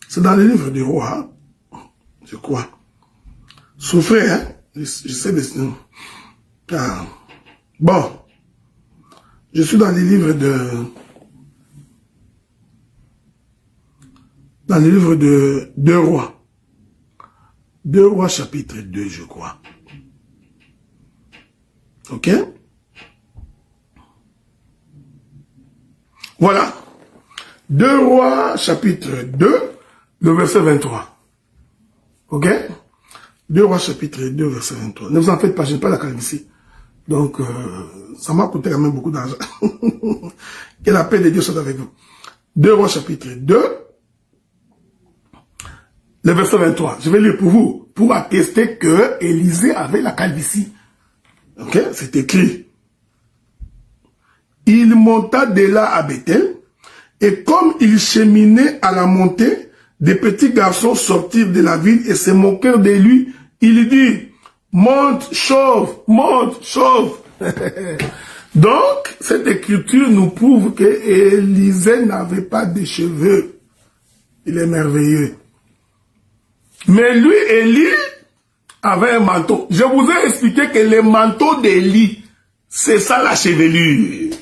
C'est dans le livre du roi, je crois. Souffrez, hein? Je sais de... Ah. Bon, je suis dans les livres de 2 rois. 2 rois chapitre 2, je crois. Ok? Voilà. 2 rois chapitre 2, le verset 23. Ok? 2 rois chapitre 2, verset 23. Ne vous en faites pas, je n'ai pas la calvitie. Donc, ça m'a coûté quand même beaucoup d'argent. Que la paix de Dieu soit avec vous. 2 rois chapitre 2, le verset 23. Je vais lire pour vous, pour attester que Élisée avait la calvitie. Ok, c'est écrit. Il monta de là à Bethel, et comme il cheminait à la montée, des petits garçons sortirent de la ville et se moquèrent de lui. Il dit, monte, chauffe, monte, chauffe. Donc, cette écriture nous prouve que Élisée n'avait pas de cheveux. Il est merveilleux. Mais lui, Élie, avait un manteau. Je vous ai expliqué que le manteau d'Élie, c'est ça la chevelure.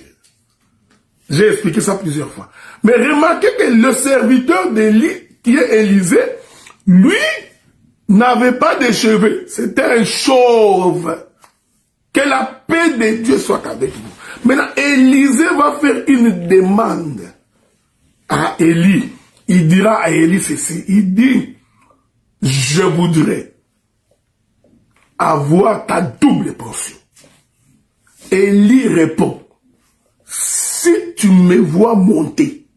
J'ai expliqué ça plusieurs fois. Mais remarquez que le serviteur d'Élie, qui est Élisée, lui, n'avait pas de cheveux. C'était un chauve. Que la paix de Dieu soit avec vous. Maintenant, Élisée va faire une demande à Élie. Il dira à Élie ceci. Il dit, je voudrais avoir ta double portion. Élie répond, si tu me vois monter,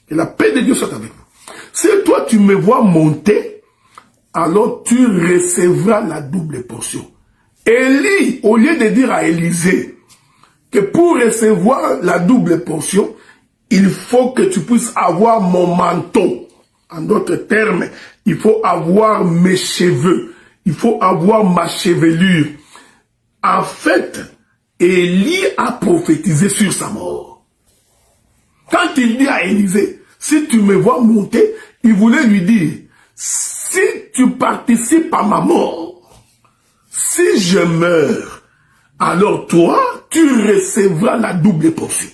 que la paix de Dieu soit avec vous. Si toi tu me vois monter, alors tu recevras la double portion. Élie, au lieu de dire à Élisée que pour recevoir la double portion, il faut que tu puisses avoir mon manteau. En d'autres termes, il faut avoir mes cheveux. Il faut avoir ma chevelure. En fait, Élie a prophétisé sur sa mort. Quand il dit à Élisée, si tu me vois monter, il voulait lui dire, si tu participes à ma mort, si je meurs, alors toi, tu recevras la double portion.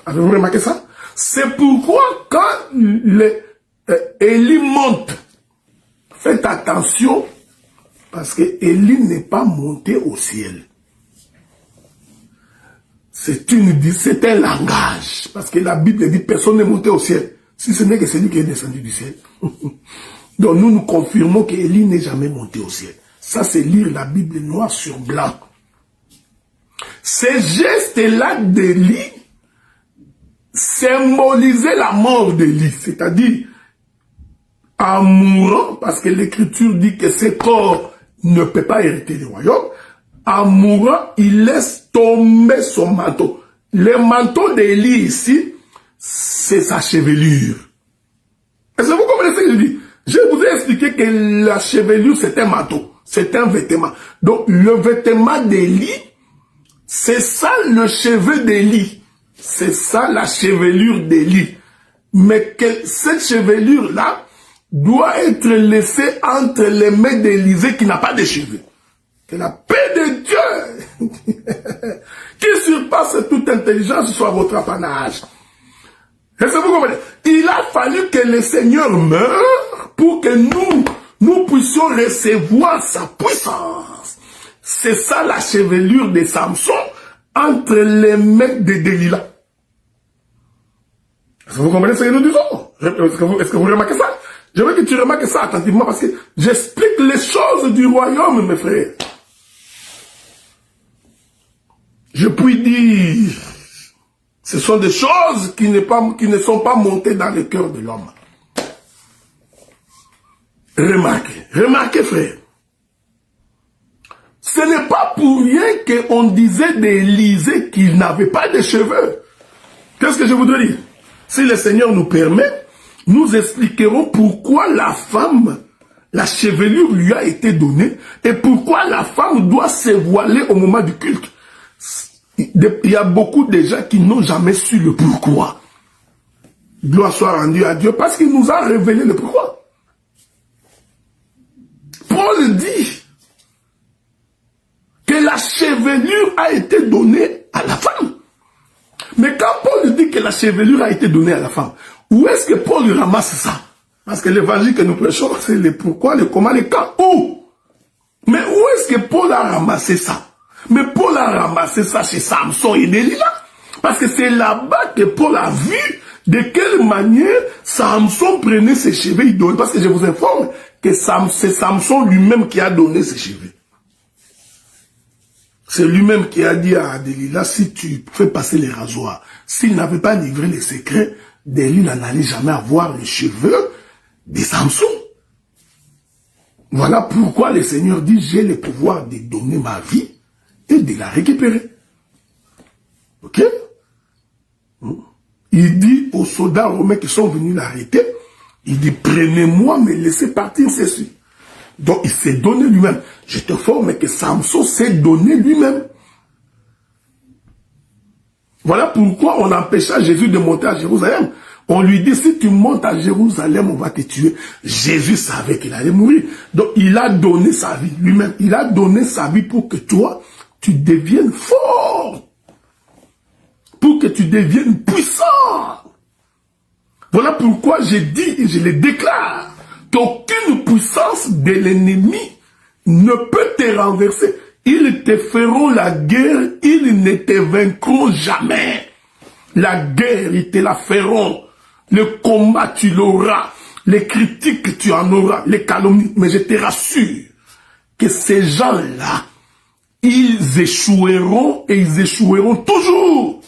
Avez-vous remarqué ça? C'est pourquoi quand Élie monte, faites attention, parce que Élie n'est pas monté au ciel. C'est un langage, parce que la Bible dit personne n'est monté au ciel, si ce n'est que celui qui est descendu du ciel. Donc nous confirmons qu'Élie n'est jamais monté au ciel. Ça, c'est lire la Bible noir sur blanc. Ces gestes-là d'Élie symbolisaient la mort d'Élie. C'est-à-dire, en mourant, parce que l'écriture dit que ce corps ne peut pas hériter le royaume, en mourant, il laisse tomber son manteau. Le manteau d'Élie ici, c'est sa chevelure. Est-ce que vous comprenez ce que je dis? Je vous ai expliqué que la chevelure, c'est un manteau, c'est un vêtement. Donc, le vêtement d'Élie, c'est ça le cheveu d'Élie. C'est ça la chevelure d'Élie. Mais que cette chevelure-là doit être laissée entre les mains d'Élisée qui n'a pas de cheveux. Que la paix de Dieu, qui surpasse toute intelligence, soit votre apanage. Est-ce que vous comprenez? Il a fallu que le Seigneur meure pour que nous puissions recevoir sa puissance. C'est ça la chevelure de Samson entre les mains de Delilah. Est-ce que vous comprenez ce que nous disons? Est-ce que vous remarquez ça? Je veux que tu remarques ça attentivement parce que j'explique les choses du royaume, mes frères. Je puis dire, ce sont des choses qui ne sont pas montées dans le cœur de l'homme. Remarquez, frère. Ce n'est pas pour rien qu'on disait d'Élisée qu'il n'avait pas de cheveux. Qu'est-ce que je voudrais dire? Si le Seigneur nous permet, nous expliquerons pourquoi la femme, la chevelure lui a été donnée et pourquoi la femme doit se voiler au moment du culte. Il y a beaucoup de gens qui n'ont jamais su le pourquoi. Gloire soit rendue à Dieu parce qu'il nous a révélé le pourquoi. Paul dit que la chevelure a été donnée à la femme. Mais quand Paul dit que la chevelure a été donnée à la femme, où est-ce que Paul ramasse ça? Parce que l'évangile que nous prêchons, c'est le pourquoi, le comment, le quand, où? Mais où est-ce que Paul a ramassé ça? Mais Paul a ramassé ça chez Samson et Delilah. Parce que c'est là-bas que Paul a vu de quelle manière Samson prenait ses cheveux. Il donnait. Parce que je vous informe que c'est Samson lui-même qui a donné ses cheveux. C'est lui-même qui a dit à Delilah, si tu fais passer les rasoirs, s'il n'avait pas livré les secrets, Delilah n'allait jamais avoir les cheveux de Samson. Voilà pourquoi le Seigneur dit, j'ai le pouvoir de donner ma vie et de la récupérer. Ok? Il dit aux soldats romains qui sont venus l'arrêter, il dit, prenez-moi, mais laissez partir ceci. Donc il s'est donné lui-même. Je te forme que Samson s'est donné lui-même. Voilà pourquoi on empêcha Jésus de monter à Jérusalem. On lui dit, si tu montes à Jérusalem, on va te tuer. Jésus savait qu'il allait mourir. Donc il a donné sa vie lui-même. Il a donné sa vie pour que toi, tu deviennes fort. Pour que tu deviennes puissant. Voilà pourquoi j'ai dit et je le déclare qu'aucune puissance de l'ennemi ne peut te renverser. Ils te feront la guerre, ils ne te vaincront jamais. La guerre, ils te la feront. Le combat, tu l'auras. Les critiques, tu en auras. Les calomnies. Mais je te rassure que ces gens-là, ils échoueront et ils échoueront toujours.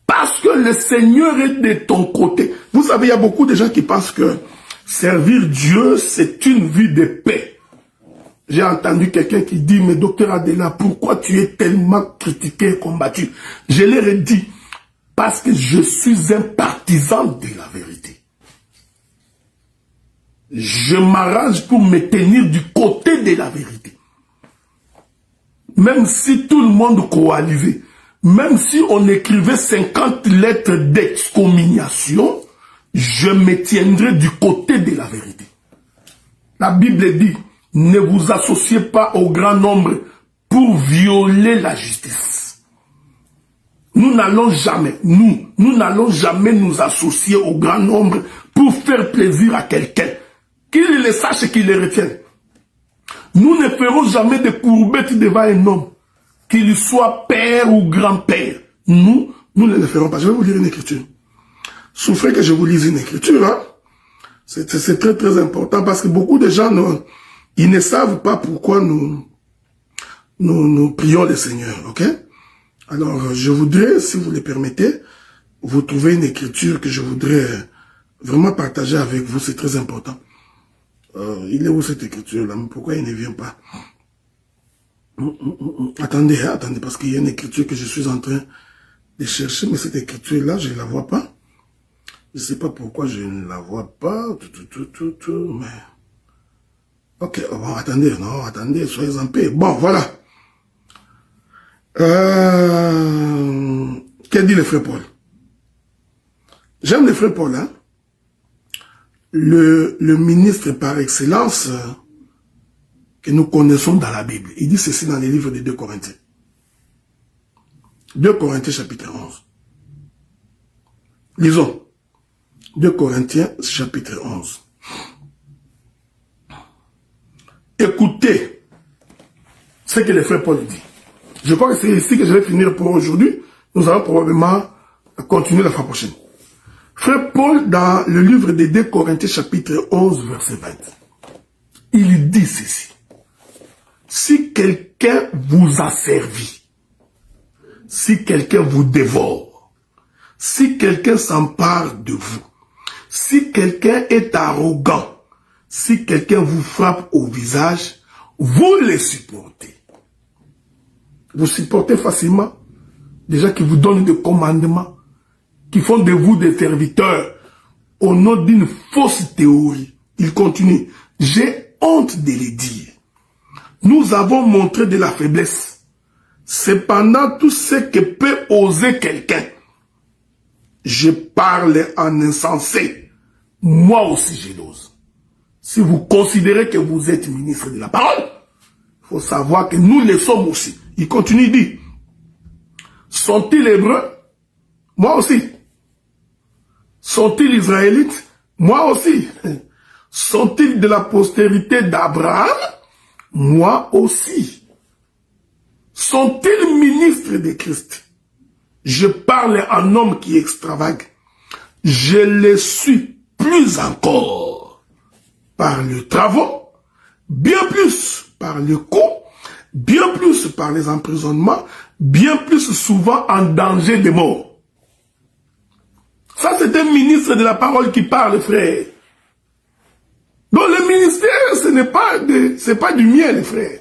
Parce que le Seigneur est de ton côté. Vous savez, il y a beaucoup de gens qui pensent que servir Dieu, c'est une vie de paix. J'ai entendu quelqu'un qui dit, mais docteur Adela, pourquoi tu es tellement critiqué et combattu? Je leur ai dit, parce que je suis un partisan de la vérité. Je m'arrange pour me tenir du côté de la vérité. Même si tout le monde coalisait, même si on écrivait 50 lettres d'excommunication, je me tiendrai du côté de la vérité. La Bible dit, ne vous associez pas au grand nombre pour violer la justice. Nous n'allons jamais, nous n'allons jamais nous associer au grand nombre pour faire plaisir à quelqu'un. Qu'il le sache et qu'il le retienne. Nous ne ferons jamais de courbettes devant un homme, qu'il soit père ou grand-père. Nous ne le ferons pas. Je vais vous lire une écriture. Souffrez que je vous lise une écriture. Hein? C'est très très important parce que beaucoup de gens ils ne savent pas pourquoi nous prions le Seigneur. Ok? Alors je voudrais, si vous le permettez, vous trouver une écriture que je voudrais vraiment partager avec vous, c'est très important. Il est où cette écriture-là? Pourquoi il ne vient pas? Attendez, attendez, parce qu'il y a une écriture que je suis en train de chercher, mais cette écriture-là, je ne la vois pas. Je ne sais pas pourquoi je ne la vois pas. Mais... Ok, bon, attendez, non, attendez, soyez en paix. Bon, voilà. Qu'a dit le frère Paul? J'aime le frère Paul, hein? Le ministre par excellence que nous connaissons dans la Bible. Il dit ceci dans les livres de 2 Corinthiens. 2 Corinthiens chapitre 11. Lisons. 2 Corinthiens chapitre 11. Écoutez ce que le frère Paul dit. Je crois que c'est ici que je vais finir pour aujourd'hui. Nous allons probablement continuer la fois prochaine. Frère Paul, dans le livre de 2 Corinthiens chapitre 11, verset 20, il dit ceci. Si quelqu'un vous a servi, si quelqu'un vous dévore, si quelqu'un s'empare de vous, si quelqu'un est arrogant, si quelqu'un vous frappe au visage, vous les supportez. Vous supportez facilement. Déjà qui vous donnent des commandements, qui font de vous des serviteurs au nom d'une fausse théorie. Il continue. J'ai honte de les dire. Nous avons montré de la faiblesse. Cependant, tout ce que peut oser quelqu'un, je parle en insensé. Moi aussi, je l'ose. Si vous considérez que vous êtes ministre de la parole, il faut savoir que nous le sommes aussi. Il continue, il dit, sont-ils hébreux? Moi aussi. Sont-ils israélites? Moi aussi. Sont-ils de la postérité d'Abraham? Moi aussi. Sont-ils ministres de Christ? Je parle en homme qui extravague. Je le suis plus encore par le travail, bien plus par le coup, bien plus par les emprisonnements, bien plus souvent en danger de mort. Ça, c'est un ministre de la parole qui parle, frère. Donc le ministère, ce n'est pas du miel, frère.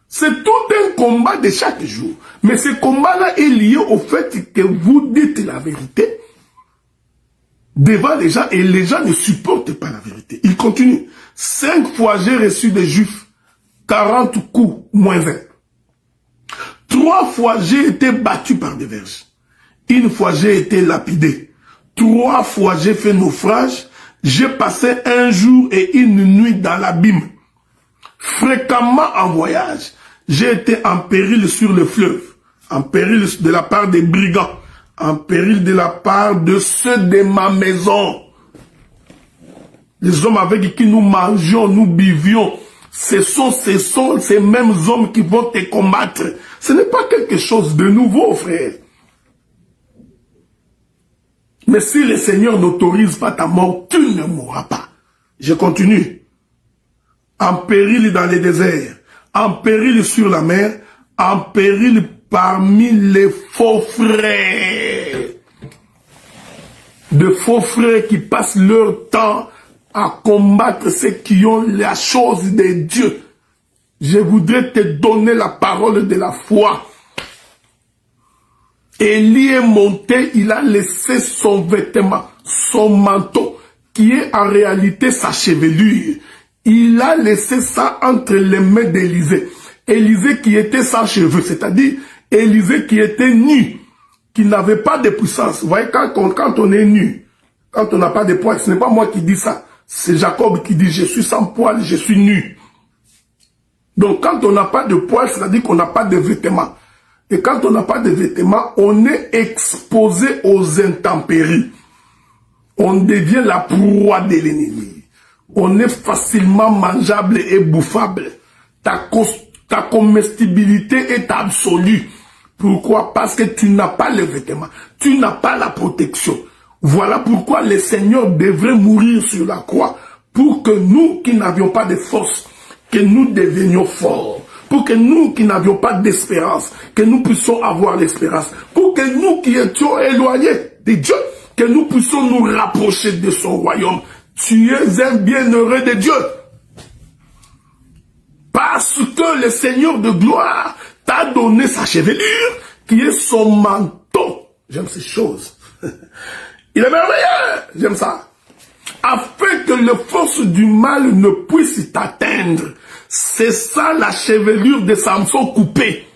C'est tout un combat de chaque jour. Mais ce combat-là est lié au fait que vous dites la vérité devant les gens et les gens ne supportent pas la vérité. Il continue. 5 fois j'ai reçu des juifs, 40 coups, moins 20. 3 fois j'ai été battu par des verges. 1 fois j'ai été lapidé. 3 fois j'ai fait naufrage. J'ai passé 1 jour et 1 nuit dans l'abîme. Fréquemment en voyage. J'ai été en péril sur le fleuve. En péril de la part des brigands. En péril de la part de ceux de ma maison. Les hommes avec qui nous mangeons, nous buvions. Ce sont ces mêmes hommes qui vont te combattre. Ce n'est pas quelque chose de nouveau, frère. Mais si le Seigneur n'autorise pas ta mort, tu ne mourras pas. Je continue. En péril dans les déserts, en péril sur la mer, en péril parmi les faux frères. De faux frères qui passent leur temps à combattre ceux qui ont la chose de Dieu. Je voudrais te donner la parole de la foi. Élie est monté, il a laissé son vêtement, son manteau, qui est en réalité sa chevelure. Il a laissé ça entre les mains d'Élisée. Élisée qui était sans cheveux, c'est-à-dire Élisée qui était nu, qui n'avait pas de puissance. Vous voyez, quand on est nu, quand on n'a pas de poils, ce n'est pas moi qui dis ça, c'est Jacob qui dit, je suis sans poils, je suis nu. Donc quand on n'a pas de poils, c'est-à-dire qu'on n'a pas de vêtements. Et quand on n'a pas de vêtements, on est exposé aux intempéries. On devient la proie de l'ennemi. On est facilement mangeable et bouffable. Ta comestibilité est absolue. Pourquoi? Parce que tu n'as pas le vêtement. Tu n'as pas la protection. Voilà pourquoi le Seigneur devrait mourir sur la croix. Pour que nous qui n'avions pas de force, que nous devenions forts. Pour que nous qui n'avions pas d'espérance, que nous puissions avoir l'espérance. Pour que nous qui étions éloignés de Dieu, que nous puissions nous rapprocher de son royaume. Tu es un bienheureux de Dieu. Parce que le Seigneur de gloire t'a donné sa chevelure, qui est son manteau. J'aime ces choses. Il est merveilleux. J'aime ça. Afin que les forces du mal ne puissent t'atteindre. C'est ça la chevelure de Samson coupée.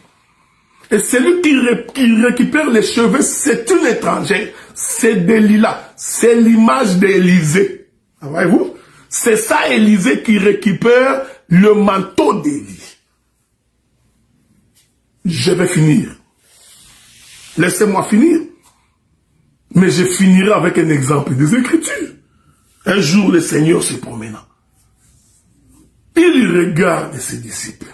Et celui qui récupère les cheveux, c'est une étrangère. C'est Delilah. C'est l'image d'Élisée. Voyez-vous? C'est ça Élisée qui récupère le manteau d'Élie. Je vais finir. Laissez-moi finir. Mais je finirai avec un exemple des Écritures. Un jour, le Seigneur se promenant. Il regarde ses disciples.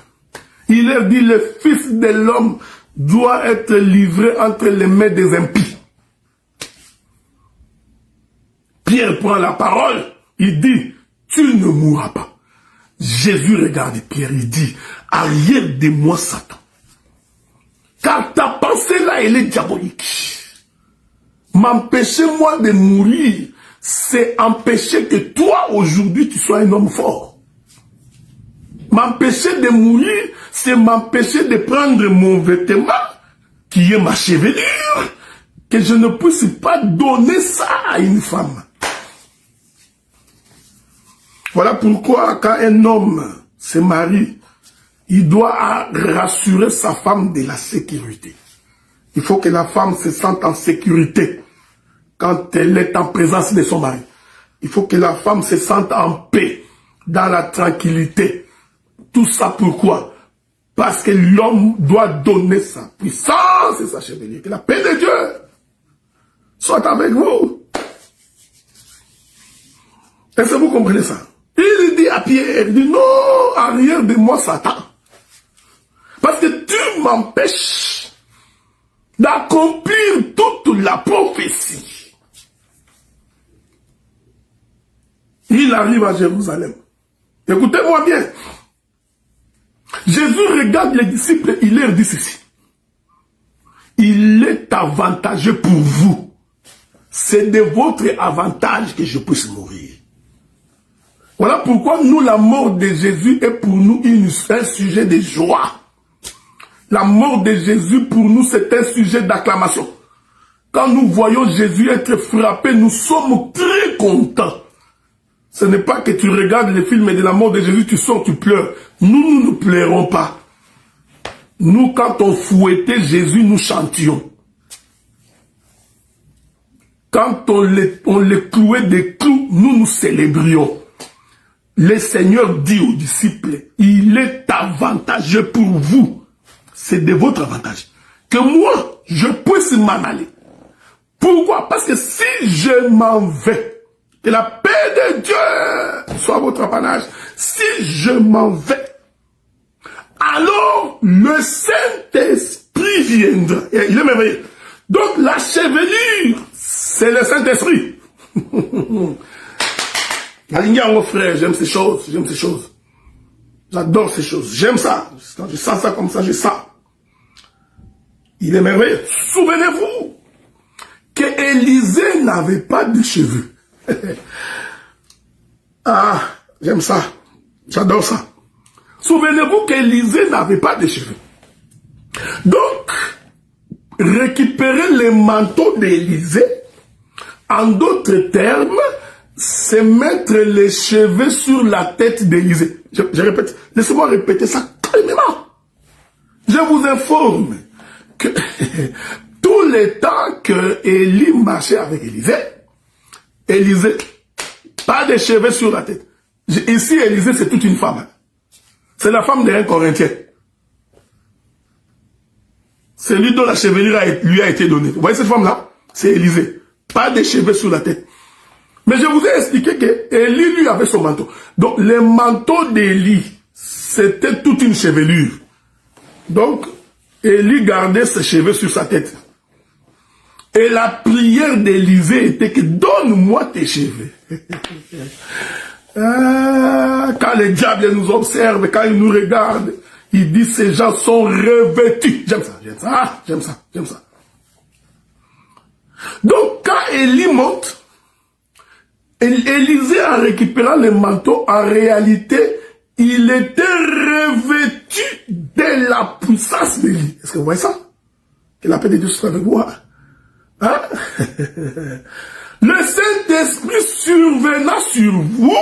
Il leur dit, le Fils de l'homme doit être livré entre les mains des impies. Pierre prend la parole. Il dit, tu ne mourras pas. Jésus regarde Pierre, il dit, arrière de moi, Satan. Car ta pensée là, elle est diabolique. M'empêcher moi de mourir, c'est empêcher que toi, aujourd'hui, tu sois un homme fort. M'empêcher de mourir, c'est m'empêcher de prendre mon vêtement, qui est ma chevelure, que je ne puisse pas donner ça à une femme. Voilà pourquoi quand un homme se marie, il doit rassurer sa femme de la sécurité. Il faut que la femme se sente en sécurité quand elle est en présence de son mari. Il faut que la femme se sente en paix, dans la tranquillité. Tout ça pourquoi? Parce que l'homme doit donner sa puissance et sa chevelure. Que la paix de Dieu soit avec vous. Est-ce que vous comprenez ça? Il dit à Pierre, il dit non, arrière de moi Satan. Parce que tu m'empêches d'accomplir toute la prophétie. Il arrive à Jérusalem. Écoutez-moi bien. Jésus regarde les disciples, il leur dit ceci. Il est avantageux pour vous. C'est de votre avantage que je puisse mourir. Voilà pourquoi nous, la mort de Jésus est pour nous un sujet de joie. La mort de Jésus pour nous, c'est un sujet d'acclamation. Quand nous voyons Jésus être frappé, nous sommes très contents. Ce n'est pas que tu regardes les films de la mort de Jésus, tu sors, tu pleures. Nous ne pleurons pas. Nous, quand on fouettait Jésus, nous chantions. Quand on les clouait des clous, nous célébrions. Le Seigneur dit aux disciples, il est avantageux pour vous. C'est de votre avantage. Que moi, je puisse m'en aller. Pourquoi? Parce que si je m'en vais, que la paix de Dieu soit votre apanage. Si je m'en vais, alors le Saint-Esprit viendra. Il est merveilleux. Donc la chevelure, c'est le Saint-Esprit. Aligné mon frère, j'aime ces choses, j'aime ces choses. J'adore ces choses, j'aime ça. Quand je sens ça comme ça, je sens. Il est merveilleux. Souvenez-vous que Élisée n'avait pas de cheveux. Ah, j'aime ça. J'adore ça. Souvenez-vous qu'Élisée n'avait pas de cheveux. Donc, récupérer le manteau d'Élisée, en d'autres termes, c'est mettre les cheveux sur la tête d'Élisée. Je répète, laissez-moi répéter ça calmement. Je vous informe que tout le temps que Élie marchait avec Élisée, pas de cheveux sur la tête. Ici, Élisée, c'est toute une femme. C'est la femme d'un Corinthien. C'est lui dont la chevelure lui a été donnée. Vous voyez cette femme-là? C'est Élisée. Pas de cheveux sur la tête. Mais je vous ai expliqué que Élie, lui, avait son manteau. Donc, le manteau d'Élie, c'était toute une chevelure. Donc, Élie gardait ses cheveux sur sa tête. Et la prière d'Élisée était que donne-moi tes cheveux. Quand le diable nous observe, quand il nous regarde, il dit ces gens sont revêtus. J'aime ça, j'aime ça, j'aime ça, j'aime ça. Donc, quand Élie monte, Élisée, en récupérant le manteau, en réalité, il était revêtu de la puissance d'Élie. Est-ce que vous voyez ça? Que la paix de Dieu soit avec vous. Hein? Le Saint-Esprit survenant sur vous,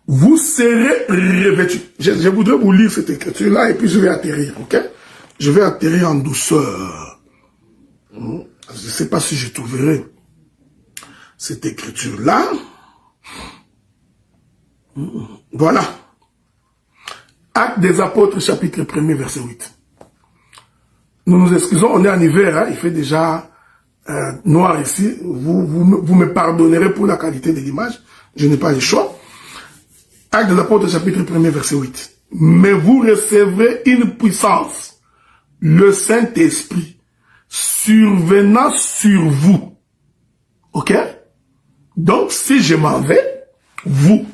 vous serez revêtus. Je voudrais vous lire cette écriture-là et puis je vais atterrir, ok? Je vais atterrir en douceur. Je ne sais pas si je trouverai cette écriture-là. Voilà. Actes des Apôtres, chapitre 1er, verset 8. Nous nous excusons, on est en hiver, hein, il fait déjà noir ici. Vous me pardonnerez pour la qualité de l'image. Je n'ai pas le choix. Actes des Apôtres, chapitre 1er, verset 8. Mais vous recevrez une puissance, le Saint-Esprit, survenant sur vous. Ok? Donc, si je m'en vais, vous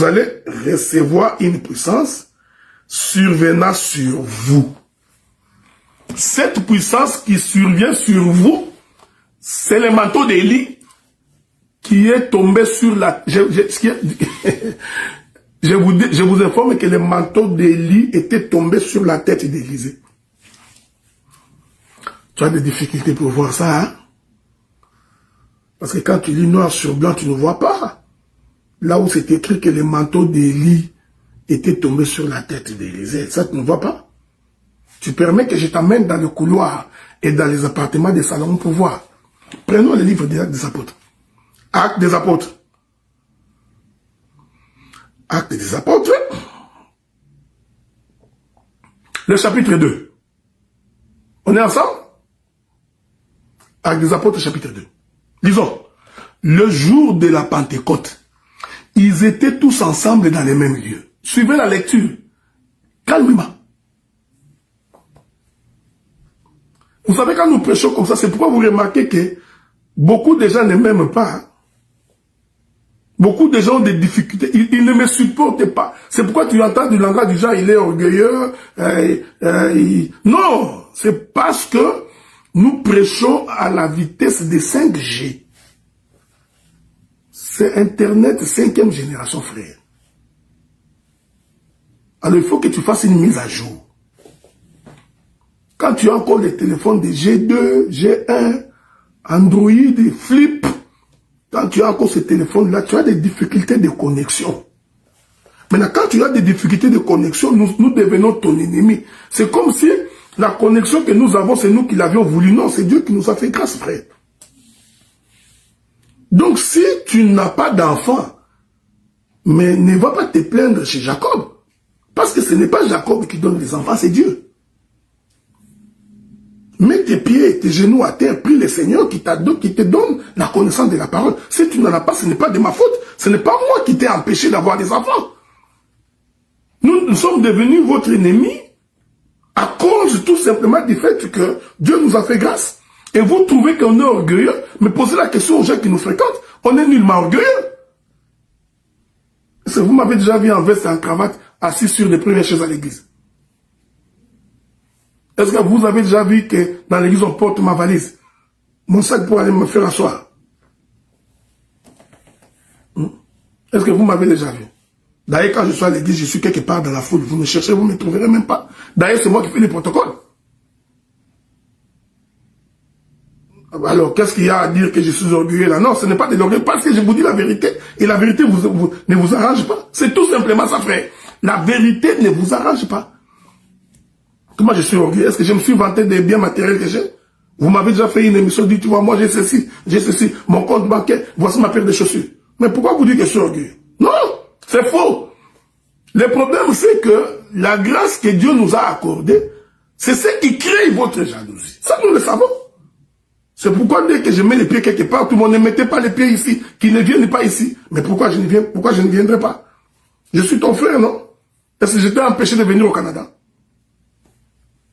allez recevoir une puissance survenant sur vous. Cette puissance qui survient sur vous, c'est le manteau d'Élie qui est tombé sur la... Je vous informe que le manteau d'Élie était tombé sur la tête d'Élisée. Tu as des difficultés pour voir ça, hein? Parce que quand tu lis noir sur blanc, tu ne vois pas. Là où c'est écrit que le manteau d'Élie était tombé sur la tête d'Élisée, ça tu ne vois pas. Tu permets que je t'amène dans le couloir et dans les appartements de Salomon pour voir. Prenons le livre des Actes des Apôtres. Actes des Apôtres. Actes des Apôtres. Le chapitre 2. On est ensemble? Actes des Apôtres, chapitre 2. Lisons. Le jour de la Pentecôte, ils étaient tous ensemble dans les mêmes lieux. Suivez la lecture. Calmement. Vous savez, quand nous prêchons comme ça, c'est pourquoi vous remarquez que beaucoup de gens ne m'aiment pas. Beaucoup de gens ont des difficultés. Ils ne me supportent pas. C'est pourquoi tu entends du langage du genre, il est orgueilleux. Non, c'est parce que nous prêchons à la vitesse de 5G. C'est Internet 5e génération, frère. Alors, il faut que tu fasses une mise à jour. Quand tu as encore les téléphones de G2, G1, Android, Flip, quand tu as encore ces téléphones-là, tu as des difficultés de connexion. Maintenant, quand tu as des difficultés de connexion, nous devenons ton ennemi. C'est comme si la connexion que nous avons, c'est nous qui l'avions voulu. Non, c'est Dieu qui nous a fait grâce, frère. Donc, si tu n'as pas d'enfant, mais ne va pas te plaindre chez Jacob. Parce que ce n'est pas Jacob qui donne les enfants, c'est Dieu. Mets tes pieds et tes genoux à terre, prie le Seigneur qui te donne la connaissance de la parole. Si tu n'en as pas, ce n'est pas de ma faute. Ce n'est pas moi qui t'ai empêché d'avoir des enfants. Nous sommes devenus votre ennemi à cause tout simplement du fait que Dieu nous a fait grâce. Et vous trouvez qu'on est orgueilleux, mais posez la question aux gens qui nous fréquentent. On est nullement orgueilleux. Est-ce que vous m'avez déjà vu en veste et en cravate assis sur les premières chaises à l'église? Est-ce que vous avez déjà vu que dans l'église on porte ma valise, mon sac pour aller me faire asseoir? Est-ce que vous m'avez déjà vu? D'ailleurs, quand je suis à l'église, je suis quelque part dans la foule. Vous me cherchez, vous ne me trouverez même pas. D'ailleurs, c'est moi qui fais les protocoles. Alors, qu'est-ce qu'il y a à dire que je suis orgueilleux là? Non, ce n'est pas de l'orgueil, parce que je vous dis la vérité. Et la vérité ne vous arrange pas. C'est tout simplement ça, frère. La vérité ne vous arrange pas. Comment je suis orgueilleux? Est-ce que je me suis vanté des biens matériels que j'ai? Vous m'avez déjà fait une émission, dit, tu vois, moi j'ai ceci, mon compte bancaire, voici ma paire de chaussures. Mais pourquoi vous dites que je suis orgueilleux? Non, c'est faux. Le problème, c'est que la grâce que Dieu nous a accordée, c'est ce qui crée votre jalousie. Ça, nous le savons. C'est pourquoi dès que je mets les pieds quelque part, tout le monde ne mettez pas les pieds ici, qu'ils ne viennent pas ici. Mais pourquoi je ne viendrai pas? Je suis ton frère, non? Est-ce que je t'ai empêché de venir au Canada?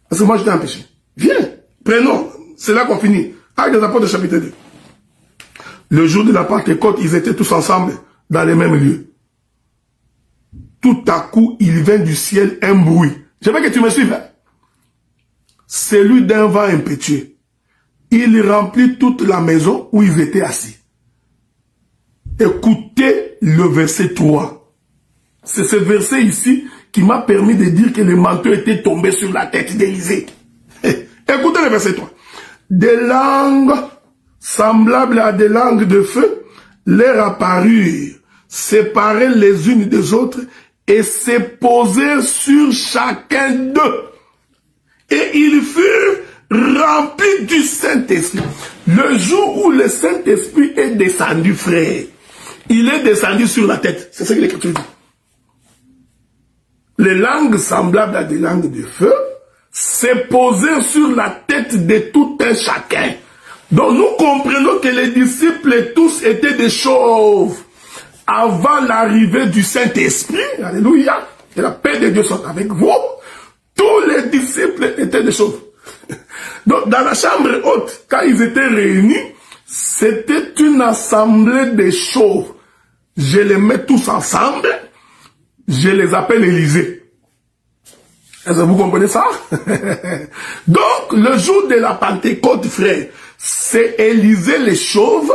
Parce que moi, je t'ai empêché. Viens, prenons. C'est là qu'on finit. Actes des Apôtres, chapitre 2. Le jour de la Pentecôte, ils étaient tous ensemble dans les mêmes lieux. Tout à coup, il vint du ciel un bruit. Je veux que tu me suives. Celui d'un vent impétueux. il remplit toute la maison où ils étaient assis. Écoutez le verset 3. C'est ce verset ici qui m'a permis de dire que le manteau était tombé sur la tête d'Élisée. Écoutez le verset 3. Des langues semblables à des langues de feu leur apparurent, séparées les unes des autres, et se posèrent sur chacun d'eux. Et ils furent remplis du Saint-Esprit. Le jour où le Saint-Esprit est descendu, frère, il est descendu sur la tête. C'est ce que l'Écriture dit. Les langues semblables à des langues de feu se posèrent sur la tête de tout un chacun. Donc nous comprenons que les disciples tous étaient des chauves. Avant l'arrivée du Saint-Esprit, alléluia, que la paix de Dieu soit avec vous, tous les disciples étaient des chauves. Donc dans la chambre haute, quand ils étaient réunis, c'était une assemblée de chauves. Je les mets tous ensemble, je les appelle Élysée. Est-ce que vous comprenez ça? Donc, le jour de la Pentecôte, frère, c'est Élysée les chauves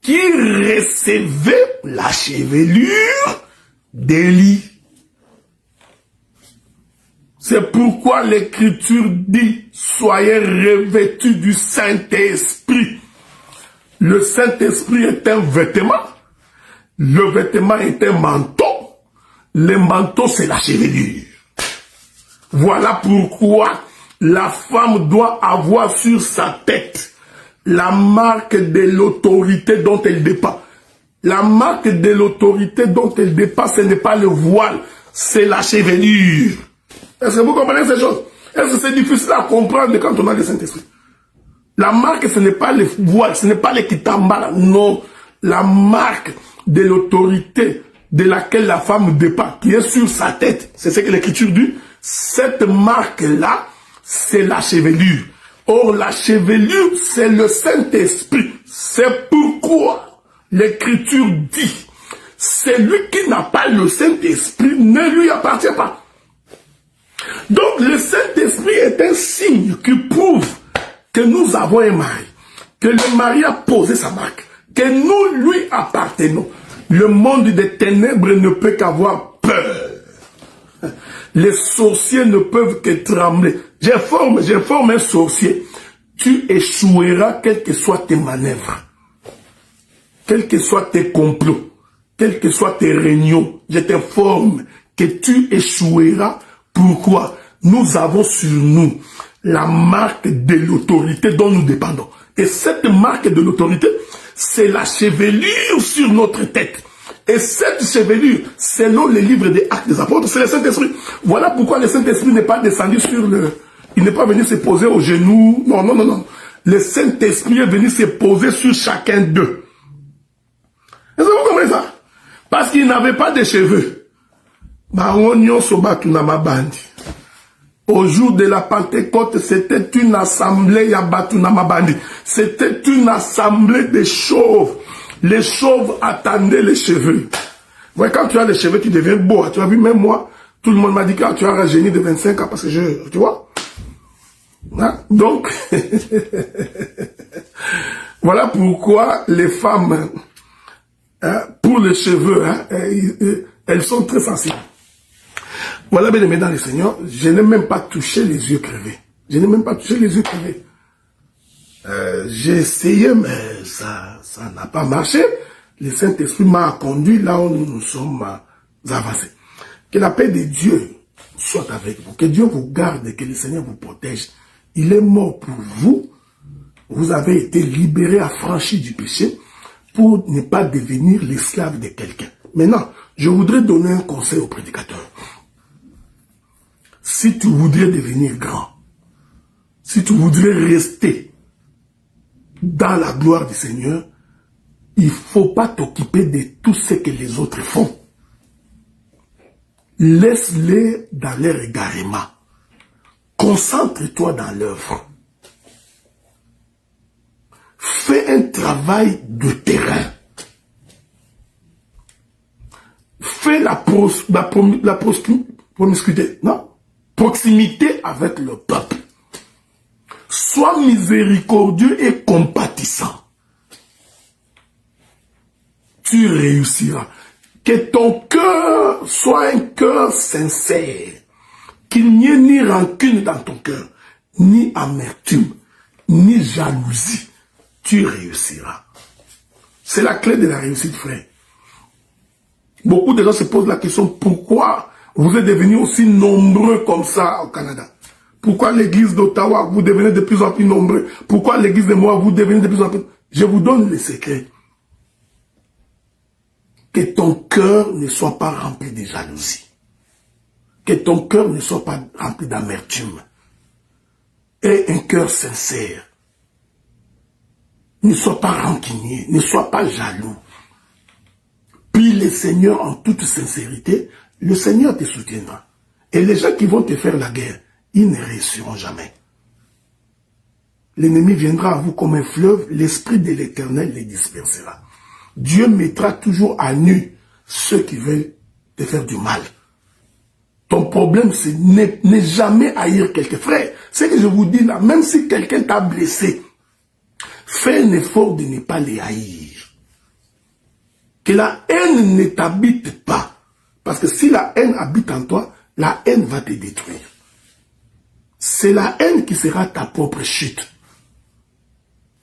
qui recevait la chevelure d'Élie. C'est pourquoi l'Écriture dit, soyez revêtus du Saint-Esprit. Le Saint-Esprit est un vêtement. Le vêtement est un manteau. Le manteau, c'est la chevelure. Voilà pourquoi la femme doit avoir sur sa tête la marque de l'autorité dont elle dépend. La marque de l'autorité dont elle dépend, ce n'est pas le voile, c'est la chevelure. Est-ce que vous comprenez ces choses? Est-ce que c'est difficile à comprendre quand on a le Saint-Esprit? La marque, ce n'est pas le voile, ce n'est pas le kitambala, non. La marque de l'autorité de laquelle la femme dépend, qui est sur sa tête, c'est ce que l'Écriture dit. Cette marque-là, c'est la chevelure. Or, la chevelure, c'est le Saint-Esprit. C'est pourquoi l'Écriture dit, celui qui n'a pas le Saint-Esprit ne lui appartient pas. Donc, le Saint-Esprit est un signe qui prouve que nous avons un mari, que le mari a posé sa marque, que nous lui appartenons. Le monde des ténèbres ne peut qu'avoir peur. Les sorciers ne peuvent que trembler. J'informe un sorcier. Tu échoueras quelles que soient tes manœuvres. Quels que soient tes complots. Quelles que soient tes réunions. Je t'informe que tu échoueras. Pourquoi? Nous avons sur nous la marque de l'autorité dont nous dépendons. Et cette marque de l'autorité, c'est la chevelure sur notre tête. Et cette chevelure, selon les livres des Actes des Apôtres, c'est le Saint-Esprit. Voilà pourquoi le Saint-Esprit n'est pas descendu sur le... Il n'est pas venu se poser aux genoux. Non, non, non, non. Le Saint-Esprit est venu se poser sur chacun d'eux. Est-ce que vous comprenez ça? Parce qu'il n'avait pas de cheveux. Au jour de la Pentecôte, c'était une assemblée Yabatunamabandi. C'était une assemblée de chauves. Les chauves attendaient les cheveux. Ouais, quand tu as les cheveux, tu deviens beau. Tu as vu, même moi, tout le monde m'a dit que tu as un rajeuni de 25 ans parce que tu vois. Hein? Donc, voilà pourquoi les femmes, hein, pour les cheveux, hein, elles sont très sensibles. Voilà, bien aimé dans le Seigneur, je n'ai même pas touché les yeux crevés. Je n'ai même pas touché les yeux crevés. J'ai essayé, mais ça n'a pas marché. Le Saint-Esprit m'a conduit là où nous sommes avancés. Que la paix de Dieu soit avec vous. Que Dieu vous garde, que le Seigneur vous protège. Il est mort pour vous. Vous avez été libérés, affranchis du péché pour ne pas devenir l'esclave de quelqu'un. Maintenant, je voudrais donner un conseil aux prédicateurs. Si tu voudrais devenir grand, si tu voudrais rester dans la gloire du Seigneur, il ne faut pas t'occuper de tout ce que les autres font. Laisse-les dans leur égarement. Concentre-toi dans l'œuvre. Fais un travail de terrain. Fais la promiscuité, non? Proximité avec le peuple. Sois miséricordieux et compatissant. Tu réussiras. Que ton cœur soit un cœur sincère. Qu'il n'y ait ni rancune dans ton cœur, ni amertume, ni jalousie. Tu réussiras. C'est la clé de la réussite, frère. Beaucoup de gens se posent la question, pourquoi vous êtes devenus aussi nombreux comme ça au Canada? Pourquoi l'église d'Ottawa, vous devenez de plus en plus nombreux? Pourquoi l'église de moi, vous devenez de plus en plus... Je vous donne le secret. Que ton cœur ne soit pas rempli de jalousie. Que ton cœur ne soit pas rempli d'amertume. Aie un cœur sincère. Ne sois pas rancunier, ne sois pas jaloux. Puis le Seigneur en toute sincérité, le Seigneur te soutiendra. Et les gens qui vont te faire la guerre, ils ne réussiront jamais. L'ennemi viendra à vous comme un fleuve, l'Esprit de l'Éternel les dispersera. Dieu mettra toujours à nu ceux qui veulent te faire du mal. Ton problème, c'est ne jamais haïr quelqu'un. Frère, ce que je vous dis là, même si quelqu'un t'a blessé, fais un effort de ne pas les haïr. Que la haine ne t'habite pas. Parce que si la haine habite en toi, la haine va te détruire. C'est la haine qui sera ta propre chute.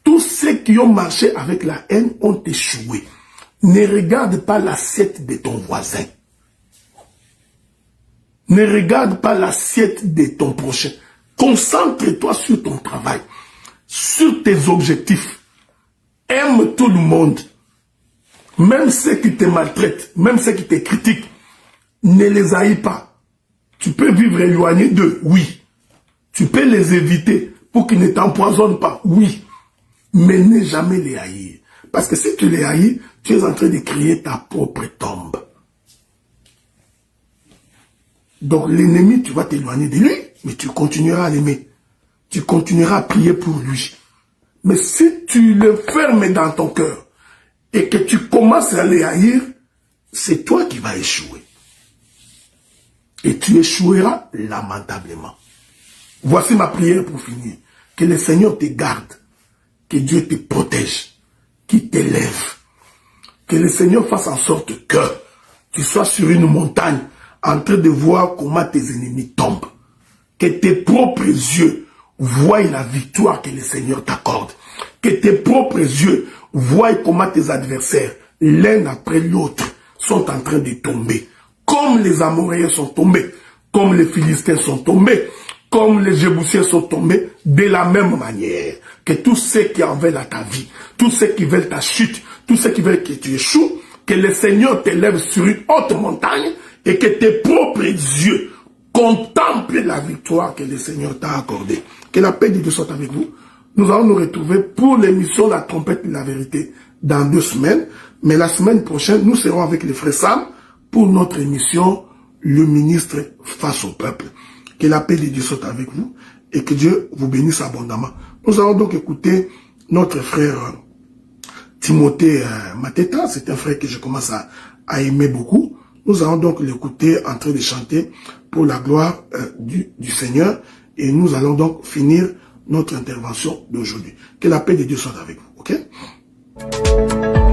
Tous ceux qui ont marché avec la haine ont échoué. Ne regarde pas l'assiette de ton voisin. Ne regarde pas l'assiette de ton prochain. Concentre-toi sur ton travail, sur tes objectifs. Aime tout le monde. Même ceux qui te maltraitent, même ceux qui te critiquent, ne les haïs pas. Tu peux vivre éloigné d'eux, oui. Tu peux les éviter pour qu'ils ne t'empoisonnent pas, oui. Mais ne jamais les haïr. Parce que si tu les haïs, tu es en train de créer ta propre tombe. Donc l'ennemi, tu vas t'éloigner de lui, mais tu continueras à l'aimer. Tu continueras à prier pour lui. Mais si tu le fermes dans ton cœur, et que tu commences à les haïr, c'est toi qui vas échouer. Et tu échoueras lamentablement. Voici ma prière pour finir. Que le Seigneur te garde. Que Dieu te protège. Qu'il t'élève. Que le Seigneur fasse en sorte que tu sois sur une montagne en train de voir comment tes ennemis tombent. Que tes propres yeux voient la victoire que le Seigneur t'accorde. Que tes propres yeux voient comment tes adversaires, l'un après l'autre, sont en train de tomber. Comme les Amoréens sont tombés, comme les Philistins sont tombés, comme les Jébusiens sont tombés, de la même manière. Que tous ceux qui en veulent à ta vie, tous ceux qui veulent ta chute, tous ceux qui veulent que tu échoues, que le Seigneur t'élève sur une haute montagne et que tes propres yeux contemplent la victoire que le Seigneur t'a accordée. Que la paix de Dieu soit avec vous. Nous allons nous retrouver pour l'émission La Trompette de la Vérité dans 2 semaines. Mais la semaine prochaine, nous serons avec les frères Sam pour notre émission Le ministre face au peuple. Que la paix de Dieu soit avec vous et que Dieu vous bénisse abondamment. Nous allons donc écouter notre frère Timothée Mateta. C'est un frère que je commence à aimer beaucoup. Nous allons donc l'écouter en train de chanter pour la gloire du Seigneur. Et nous allons donc finir notre intervention d'aujourd'hui. Que la paix de Dieu soit avec vous, ok?